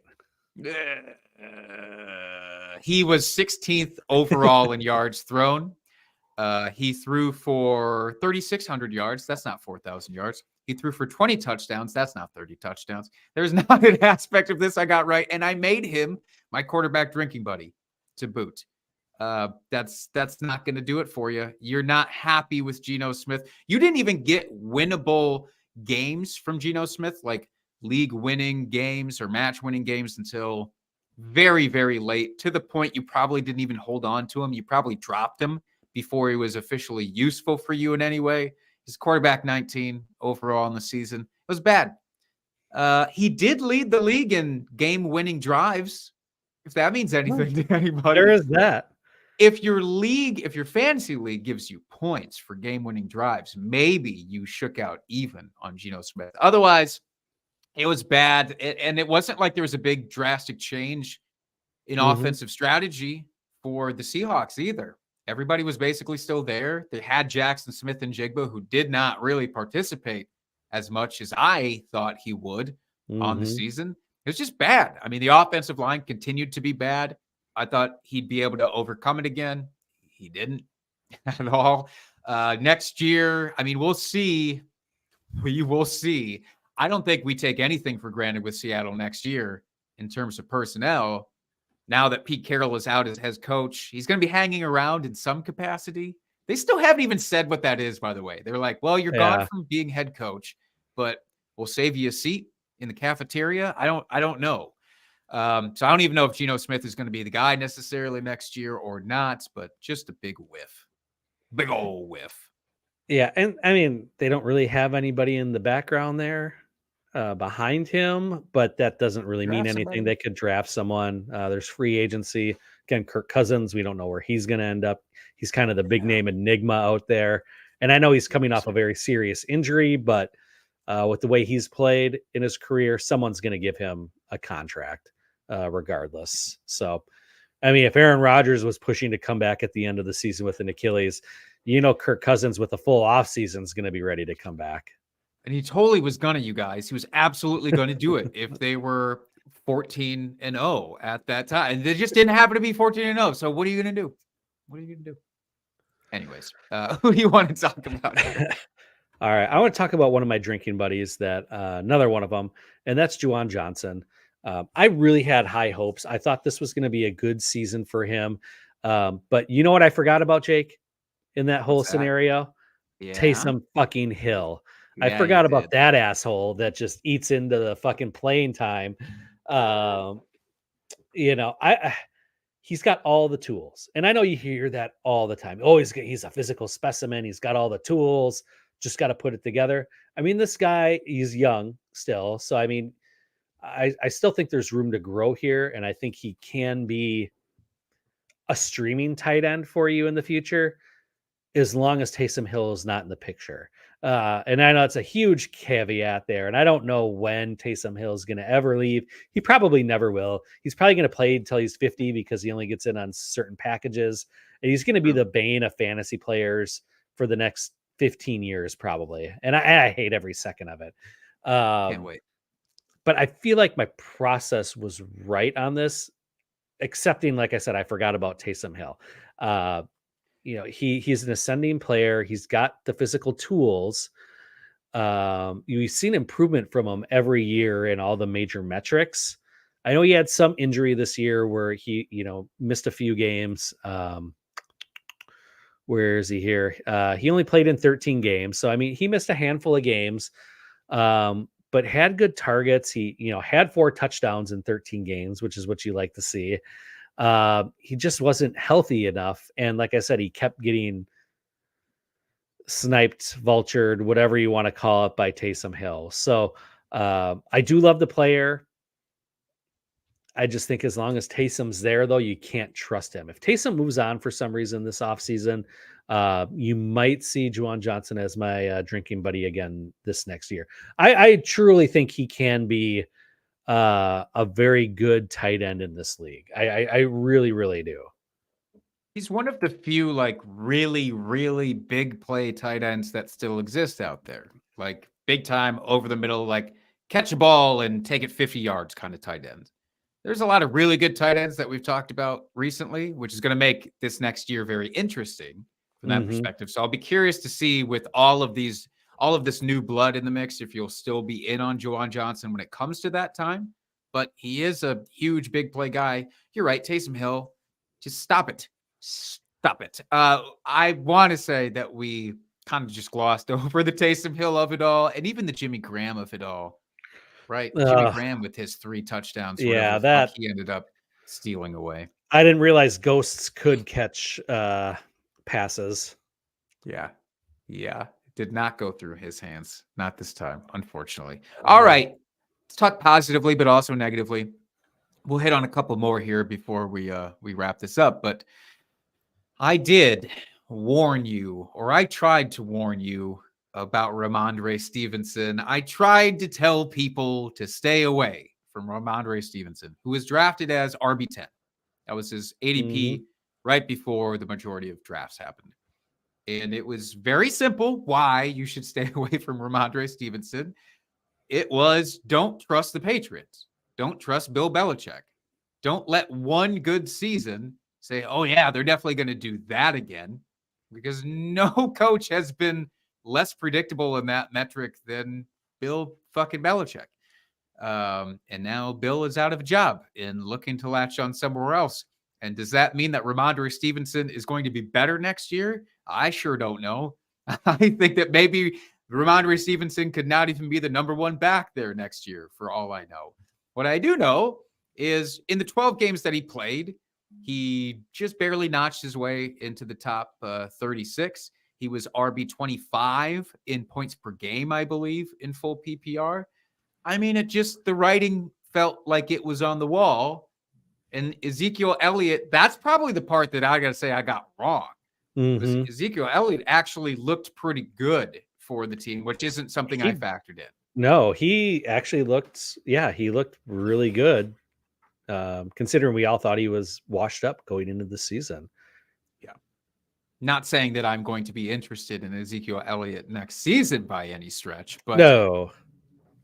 He was 16th overall in yards thrown. He threw for 3,600 yards. That's not 4,000 yards. He threw for 20 touchdowns. That's not 30 touchdowns. There's not an aspect of this I got right. And I made him my quarterback drinking buddy to boot. That's not going to do it for you. You're not happy with Geno Smith. You didn't even get winnable games from Geno Smith, like league winning games or match winning games, until very, very late, to the point you probably didn't even hold on to him. You probably dropped him before he was officially useful for you in any way. He's quarterback 19 overall in the season. It was bad. He did lead the league in game-winning drives, if that means anything to anybody. There is that. If your fantasy league gives you points for game-winning drives, maybe you shook out even on Geno Smith. Otherwise, it was bad. And it wasn't like there was a big drastic change in offensive strategy for the Seahawks either. Everybody was basically still there. They had Jackson Smith and Jigba, who did not really participate as much as I thought he would on the season. It was just bad. I mean, the offensive line continued to be bad. I thought he'd be able to overcome it again. He didn't at all. Next year, I mean, we'll see. We will see. I don't think we take anything for granted with Seattle next year in terms of personnel. Now that Pete Carroll is out as head coach, he's going to be hanging around in some capacity. They still haven't even said what that is, by the way. They're like, well, you're gone from being head coach, but we'll save you a seat in the cafeteria. I don't know. So I don't even know if Geno Smith is going to be the guy necessarily next year or not, but just a big whiff. Big old whiff. Yeah, and I mean, they don't really have anybody in the background there behind him, but that doesn't really mean anything. Somebody. They could draft someone. There's free agency. Again, Kirk Cousins, we don't know where he's going to end up. He's kind of the big name enigma out there. And I know he's coming off a very serious injury, but with the way he's played in his career, someone's going to give him a contract regardless. So, I mean, if Aaron Rodgers was pushing to come back at the end of the season with an Achilles, Kirk Cousins with a full offseason is going to be ready to come back. And he totally was going to, you guys. He was absolutely going to do it if they were 14-0 at that time. And they just didn't happen to be 14-0. So what are you going to do? What are you going to do? Anyways, who do you want to talk about? All right. I want to talk about one of my drinking buddies, that another one of them, and that's Juwan Johnson. I really had high hopes. I thought this was going to be a good season for him. But you know what I forgot about, Jake, in that whole scenario? Yeah. Taysom fucking Hill. Yeah, I forgot about did. that asshole that just eats into the fucking playing time. He's got all the tools. And I know you hear that all the time. Oh, he's a physical specimen. He's got all the tools. Just got to put it together. I mean, this guy, he's young still. So, I mean, I still think there's room to grow here. And I think he can be a streaming tight end for you in the future, as long as Taysom Hill is not in the picture. And I know it's a huge caveat there. And I don't know when Taysom Hill is going to ever leave. He probably never will. He's probably going to play until he's 50 because he only gets in on certain packages. And he's going to be the bane of fantasy players for the next 15 years, probably. And I hate every second of it. Can't wait. But I feel like my process was right on this, excepting, like I said, I forgot about Taysom Hill. He's an ascending player. He's got the physical tools. You've seen improvement from him every year in all the major metrics. I know he had some injury this year where he, missed a few games. Where is he here? He only played in 13 games. So, I mean, he missed a handful of games. but had good targets. He, had 4 touchdowns in 13 games, which is what you like to see. He just wasn't healthy enough. And like I said, he kept getting sniped, vultured, whatever you want to call it, by Taysom Hill. So I do love the player. I just think as long as Taysom's there, though, you can't trust him. If Taysom moves on for some reason this offseason, you might see Juwan Johnson as my drinking buddy again this next year. I truly think he can be a very good tight end in this league. I really, really do. He's one of the few like really, really big play tight ends that still exist out there. Like big time over the middle, like catch a ball and take it 50 yards kind of tight ends. There's a lot of really good tight ends that we've talked about recently, which is going to make this next year very interesting from that perspective. So I'll be curious to see with all of this new blood in the mix, if you'll still be in on Juwan Johnson when it comes to that time. But he is a huge big play guy. You're right, Taysom Hill. Just stop it. Stop it. I want to say that we kind of just glossed over the Taysom Hill of it all, and even the Jimmy Graham of it all. Right, Jimmy Graham with his 3 touchdowns. Yeah, that he ended up stealing away. I didn't realize ghosts could catch passes. Yeah, it did not go through his hands. Not this time, unfortunately. All right, let's talk positively, but also negatively. We'll hit on a couple more here before we wrap this up. But I did warn you, or I tried to warn you about Ramondre Stevenson. I tried to tell people to stay away from Ramondre Stevenson, who was drafted as RB10. That was his ADP right before the majority of drafts happened. And it was very simple why you should stay away from Ramondre Stevenson. It was, don't trust the Patriots. Don't trust Bill Belichick. Don't let one good season say, oh yeah, they're definitely going to do that again, because no coach has been less predictable in that metric than Bill fucking Belichick. And now Bill is out of a job and looking to latch on somewhere else. And does that mean that Ramondre Stevenson is going to be better next year? I sure don't know. I think that maybe Ramondre Stevenson could not even be the number 1 back there next year, for all I know. What I do know is in the 12 games that he played, he just barely notched his way into the top 36. He was RB 25 in points per game, I believe, in full PPR. I mean, the writing felt like it was on the wall. And Ezekiel Elliott, that's probably the part that I got to say I got wrong. Ezekiel Elliott actually looked pretty good for the team, which isn't something I factored in. No, he actually looked really good, considering we all thought he was washed up going into the season. Yeah. Not saying that I'm going to be interested in Ezekiel Elliott next season by any stretch, but no.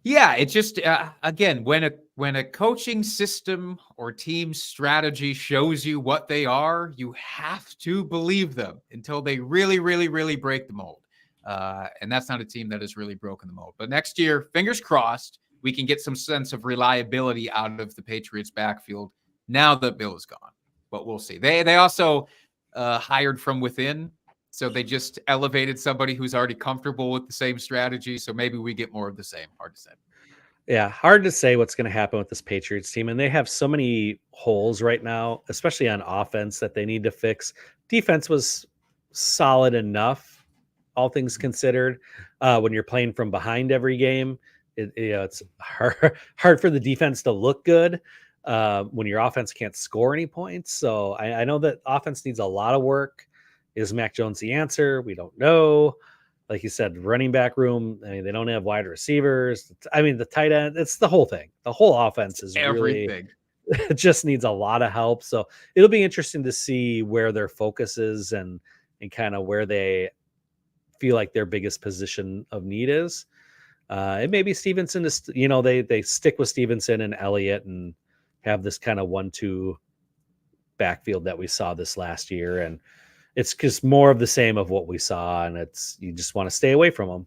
Yeah, it's just again, when a coaching system or team strategy shows you what they are, you have to believe them until they really, really, really break the mold. And that's not a team that has really broken the mold. But next year, fingers crossed, we can get some sense of reliability out of the Patriots backfield now that Bill is gone. But we'll see. They also hired from within. So they just elevated somebody who's already comfortable with the same strategy. So maybe we get more of the same. Hard to say. Yeah, hard to say what's going to happen with this Patriots team. And they have so many holes right now, especially on offense, that they need to fix. Defense was solid enough, all things considered. When you're playing from behind every game, it's hard for the defense to look good when your offense can't score any points. So I know that offense needs a lot of work. Is Mac Jones the answer? We don't know. Like you said, running back room. I mean, they don't have wide receivers. I mean, the tight end. It's the whole thing. The whole offense is everything. It just needs a lot of help. So it'll be interesting to see where their focus is and kind of where they feel like their biggest position of need is. It may be Stevenson. They stick with Stevenson and Elliott and have this kind of 1-2 backfield that we saw this last year. And it's just more of the same of what we saw, and you just want to stay away from them.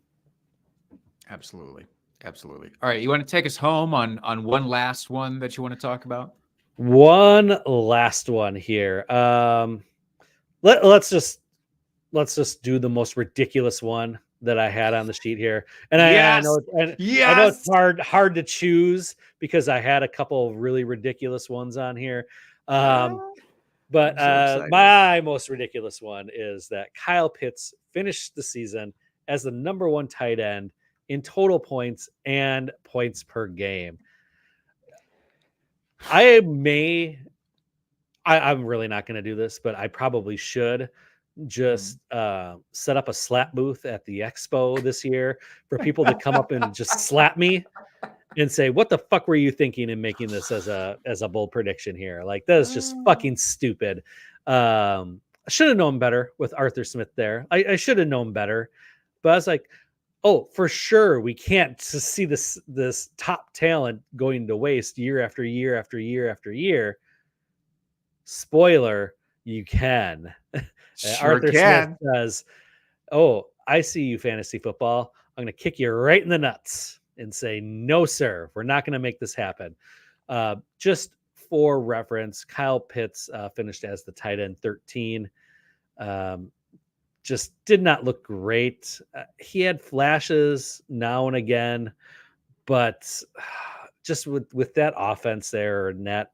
Absolutely. All right, you want to take us home on one last one that you want to talk about? One last one here. Let's just do the most ridiculous one that I had on the sheet here, and I Yes. know I know Yes. it's hard to choose because I had a couple of really ridiculous ones on here. But I'm so excited. my most ridiculous one is that Kyle Pitts finished the season as the number 1 tight end in total points and points per game. I'm really not going to do this, but I probably should just set up a slap booth at the expo this year for people to come up and just slap me and say, what the fuck were you thinking in making this as a bold prediction here? Like, that is just fucking stupid. I should have known better with Arthur Smith there. I should have known better, but I was like, oh, for sure, we can't see this top talent going to waste year after year after year after year. Spoiler, you can. Sure Arthur can. Smith says, oh, I see you, fantasy football. I'm going to kick you right in the nuts and say, no, sir, we're not going to make this happen. Just for reference, Kyle Pitts finished as the tight end 13. Just did not look great. He had flashes now and again, but just with that offense there, and that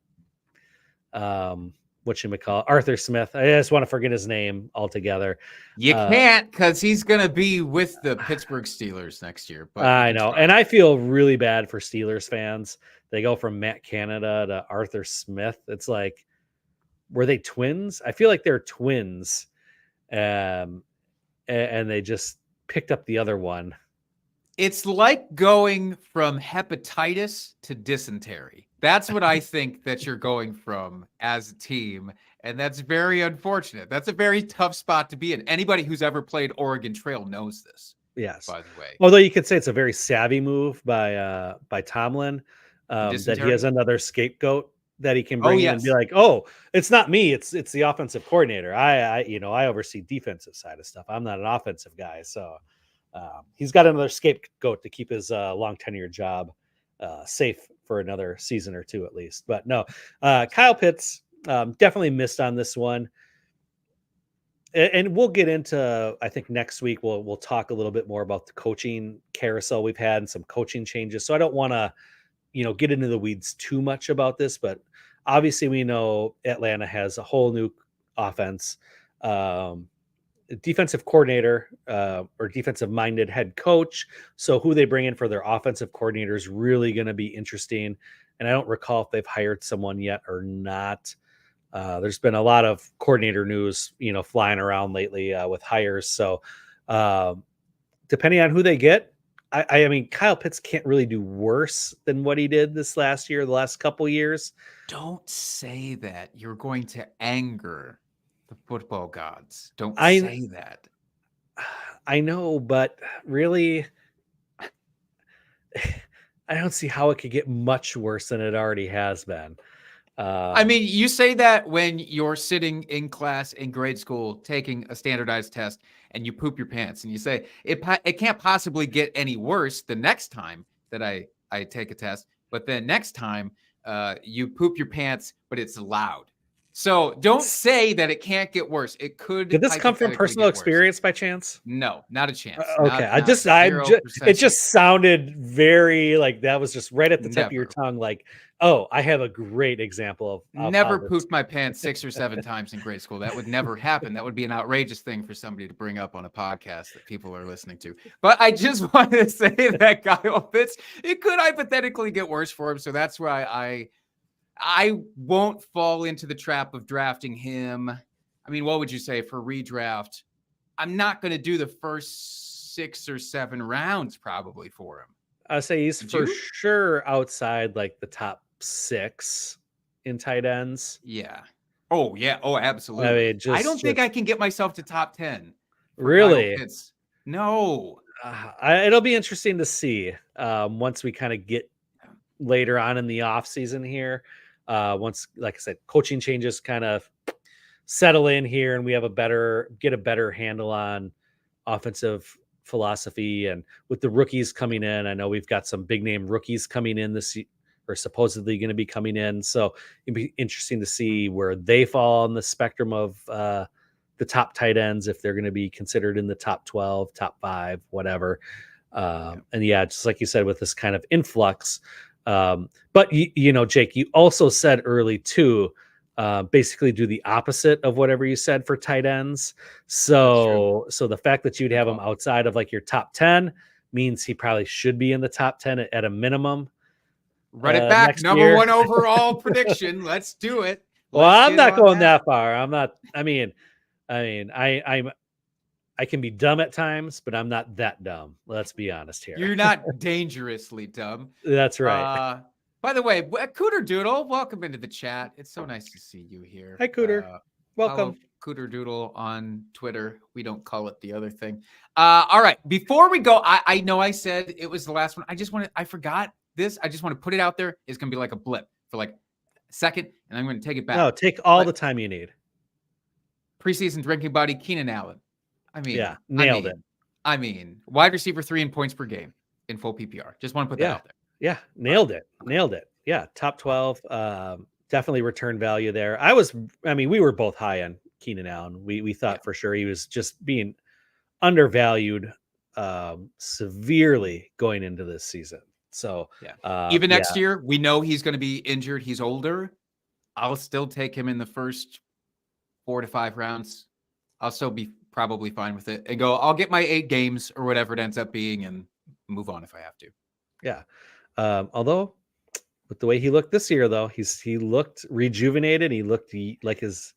whatchamacallit, Arthur Smith. I just want to forget his name altogether. You can't, because he's going to be with the Pittsburgh Steelers next year. But I know, and I feel really bad for Steelers fans. They go from Matt Canada to Arthur Smith. It's like, were they twins? I feel like they're twins. And they just picked up the other one. It's like going from hepatitis to dysentery. That's what I think that you're going from as a team. And that's very unfortunate. That's a very tough spot to be in. Anybody who's ever played Oregon Trail knows this. Yes. By the way. Although you could say it's a very savvy move by Tomlin, that he has another scapegoat that he can bring in and be like, oh, it's not me. It's the offensive coordinator. I oversee defensive side of stuff. I'm not an offensive guy. So he's got another scapegoat to keep his long tenure job safe for another season or two at least. But no, Kyle Pitts definitely missed on this one. And we'll get into, I think next week, we'll talk a little bit more about the coaching carousel we've had and some coaching changes. So I don't want to, get into the weeds too much about this, but obviously we know Atlanta has a whole new offense, defensive coordinator or defensive minded head coach. So who they bring in for their offensive coordinator is really going to be interesting. And I don't recall if they've hired someone yet or not. There's been a lot of coordinator news, flying around lately with hires. So depending on who they get, I mean, Kyle Pitts can't really do worse than what he did the last couple years. Don't say that. You're going to anger the football gods. Don't say that. I know, but really, I don't see how it could get much worse than it already has been. I mean, you say that when you're sitting in class in grade school taking a standardized test and you poop your pants and you say it can't possibly get any worse the next time that I take a test, but then next time you poop your pants, but it's loud. So don't say that it can't get worse. It could. Did this come from personal experience by chance? No, not a chance. Okay. It just sounded very like that was just right at the tip of your tongue. Like, oh, I have a great example of never pooped my pants 6 or 7 times in grade school. That would never happen. That would be an outrageous thing for somebody to bring up on a podcast that people are listening to. But I just wanted to say that Kyle Pitts, it could hypothetically get worse for him. So that's why I won't fall into the trap of drafting him. I mean, what would you say for redraft? I'm not going to do the first 6 or 7 rounds probably for him. I say he's for sure outside like the top 6 in tight ends. Yeah. Oh, yeah. Oh, absolutely. I mean, I don't think I can get myself to top 10. Really? No. It'll be interesting to see once we kind of get later on in the off season here. Once, like I said, coaching changes kind of settle in here and we have get a better handle on offensive philosophy. And with the rookies coming in, I know we've got some big name rookies coming in this or supposedly going to be coming in. So it'd be interesting to see where they fall on the spectrum of the top tight ends if they're going to be considered in the top 12, top 5, whatever. And yeah, just like you said, with this kind of influx. But you know, Jake, you also said early too, basically do the opposite of whatever you said for tight ends. So the fact that you'd have him outside of like your top 10 means he probably should be in the top 10 at a minimum. Run it back. Next Number year. 1 overall prediction. Let's do it. Well, Let's I'm get not on going that far. I'm not. I mean, I can be dumb at times, but I'm not that dumb. Let's be honest here. You're not dangerously dumb. That's right. By the way, Cooter Doodle, welcome into the chat. It's so nice to see you here. Hi, Cooter. Welcome. Cooter Doodle on Twitter. We don't call it the other thing. All right. Before we go, I know I said it was the last one. I forgot this. I just want to put it out there. It's going to be like a blip for like a second, and I'm going to take it back. No, take all the time you need. Preseason drinking buddy, Keenan Allen. I mean, yeah, nailed it. I mean, wide receiver 3 in points per game in full PPR. Just want to put that out there. Yeah, nailed it. Yeah, top 12. Definitely return value there. We were both high on Keenan Allen. We thought for sure he was just being undervalued severely going into this season. So even next year, we know he's going to be injured. He's older. I'll still take him in the first 4 to 5 rounds. I'll still be probably fine with it and go, I'll get my 8 games or whatever it ends up being and move on if I have to. Yeah. Although with the way he looked this year, though, he looked rejuvenated. He looked like his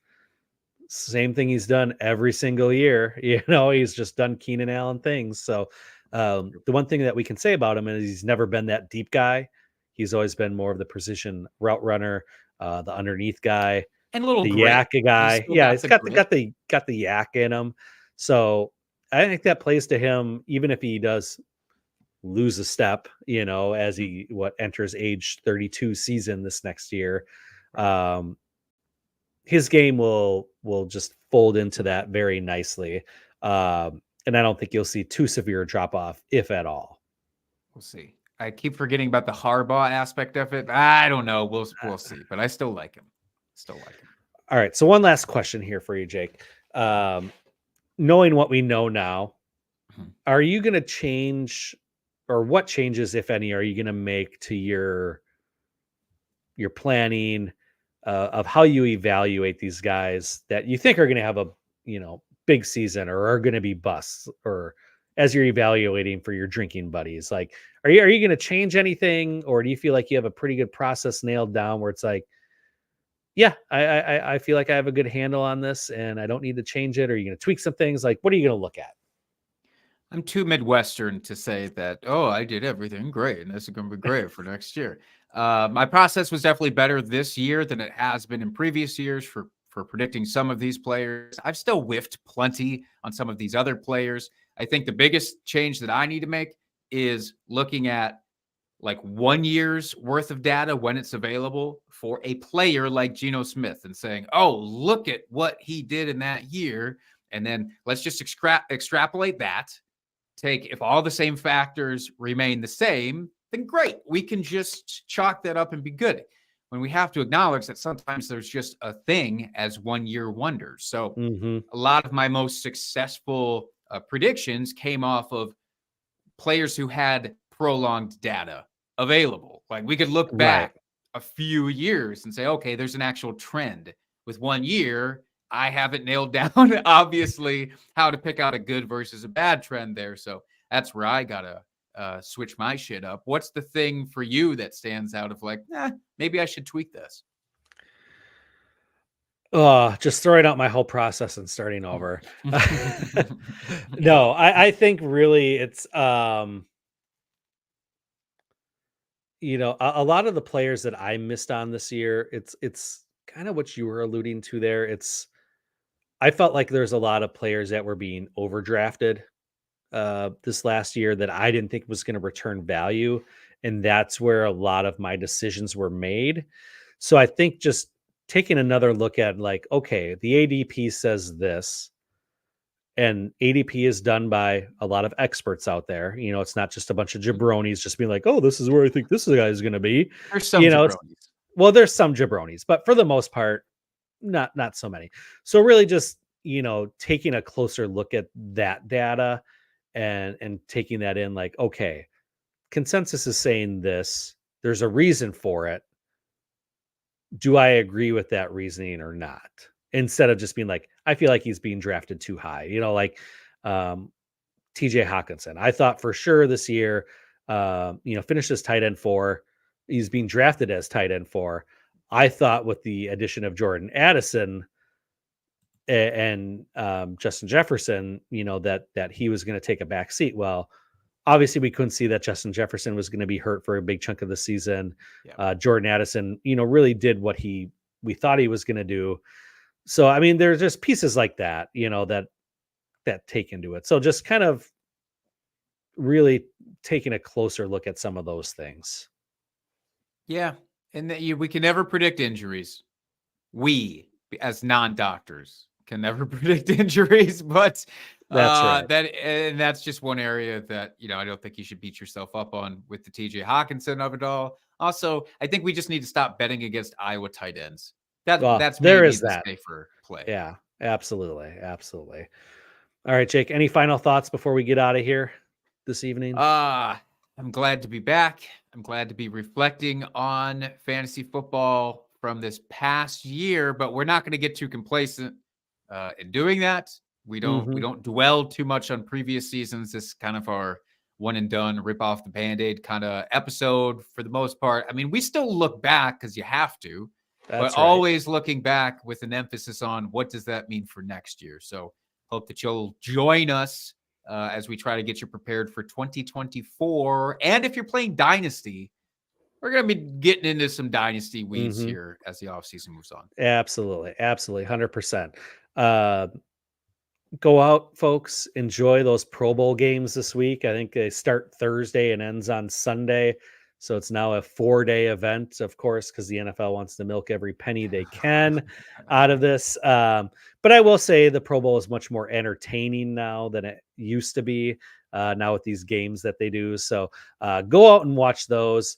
same thing he's done every single year. You know, he's just done Keenan Allen things. So the one thing that we can say about him is he's never been that deep guy. He's always been more of the precision route runner, the underneath guy. And a little the grit. yak guy. Yeah, he's got grit. the yak in him. So I think that plays to him, even if he does lose a step, you know, as he enters age 32 season this next year. His game will just fold into that very nicely. And I don't think you'll see too severe a drop off, if at all. We'll see. I keep forgetting about the Harbaugh aspect of it. I don't know. We'll see, but I still like him. All right. So one last question here for you, Jake. Knowing what we know now, are you going to change, or what changes, if any, are you going to make to your planning of how you evaluate these guys that you think are going to have a big season or are going to be busts, or as you're evaluating for your drinking buddies? Like, are you going to change anything, or do you feel like you have a pretty good process nailed down where it's like, yeah, I feel like I have a good handle on this and I don't need to change it? Or are you going to tweak some things? Like, what are you going to look at? I'm too Midwestern to say that, I did everything great and this is going to be great for next year. My process was definitely better this year than it has been in previous years for predicting some of these players. I've still whiffed plenty on some of these other players. I think the biggest change that I need to make is looking at like 1 year's worth of data when it's available for a player like Geno Smith and saying, look at what he did in that year. And then let's just extrapolate that. If all the same factors remain the same, then great. We can just chalk that up and be good. When we have to acknowledge that sometimes there's just a thing as 1 year wonders. So a lot of my most successful predictions came off of players who had prolonged data available. Like we could look back a few years and say, okay, there's an actual trend. With 1 year, I haven't nailed down, obviously, how to pick out a good versus a bad trend there. So that's where I got to switch my shit up. What's the thing for you that stands out of like, maybe I should tweak this? Just throwing out my whole process and starting over. No, I think really it's, a lot of the players that I missed on this year, it's kind of what you were alluding to there. I felt like there's a lot of players that were being overdrafted this last year that I didn't think was going to return value. And that's where a lot of my decisions were made. So I think just taking another look at like, okay, the ADP says this, and ADP is done by a lot of experts out there. It's not just a bunch of jabronis just being like, this is where I think this guy is going to be. There's some jabronis. Well, there's some jabronis, but for the most part, not so many. So really just taking a closer look at that data and taking that in, like, okay, consensus is saying this, there's a reason for it. Do I agree with that reasoning or not? Instead of just being like, I feel like he's being drafted too high, like TJ Hawkinson. I thought for sure this year, finished as tight end 4. He's being drafted as tight end 4. I thought with the addition of Jordan Addison and Justin Jefferson, that he was going to take a back seat. Well, obviously we couldn't see that Justin Jefferson was going to be hurt for a big chunk of the season. Yeah. Jordan Addison, really did what we thought he was going to do. So, I mean, there's just pieces like that, that take into it. So just kind of really taking a closer look at some of those things. Yeah. And we can never predict injuries. We, as non-doctors, can never predict injuries, but That's right. that's just one area that, I don't think you should beat yourself up on with the TJ Hawkinson of it all. Also, I think we just need to stop betting against Iowa tight ends. That's there maybe is the that safer play. Yeah, absolutely. Absolutely. All right, Jake, any final thoughts before we get out of here this evening? I'm glad to be back. I'm glad to be reflecting on fantasy football from this past year, but we're not going to get too complacent in doing that. We don't dwell too much on previous seasons. This is kind of our one and done, rip off the Band-Aid kind of episode for the most part. I mean, we still look back because you have to, but always looking back with an emphasis on what does that mean for next year. So hope that you'll join us as we try to get you prepared for 2024. And if you're playing Dynasty, we're going to be getting into some Dynasty weeds here as the offseason moves on. Absolutely. 100%. Go out, folks. Enjoy those Pro Bowl games this week. I think they start Thursday and ends on Sunday. So it's now a 4-day event, of course, because the NFL wants to milk every penny they can out of this. But I will say the Pro Bowl is much more entertaining now than it used to be now with these games that they do. So go out and watch those.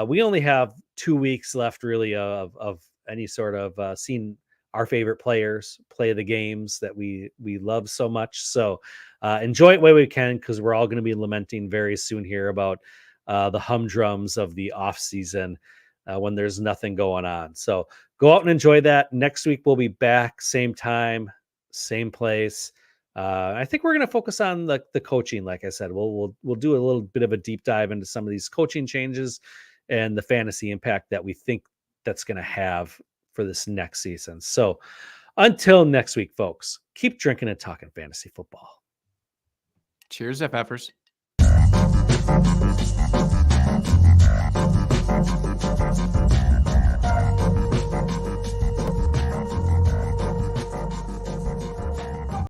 We only have 2 weeks left, really, of any sort of seeing our favorite players play the games that we love so much. So enjoy it while we can, because we're all going to be lamenting very soon here about the humdrums of the off season when there's nothing going on. So go out and enjoy that. Next week we'll be back, same time, same place. I think we're going to focus on the coaching. Like I said, we'll do a little bit of a deep dive into some of these coaching changes and the fantasy impact that we think that's going to have for this next season. So until next week, folks, keep drinking and talking fantasy football. Cheers, FFers.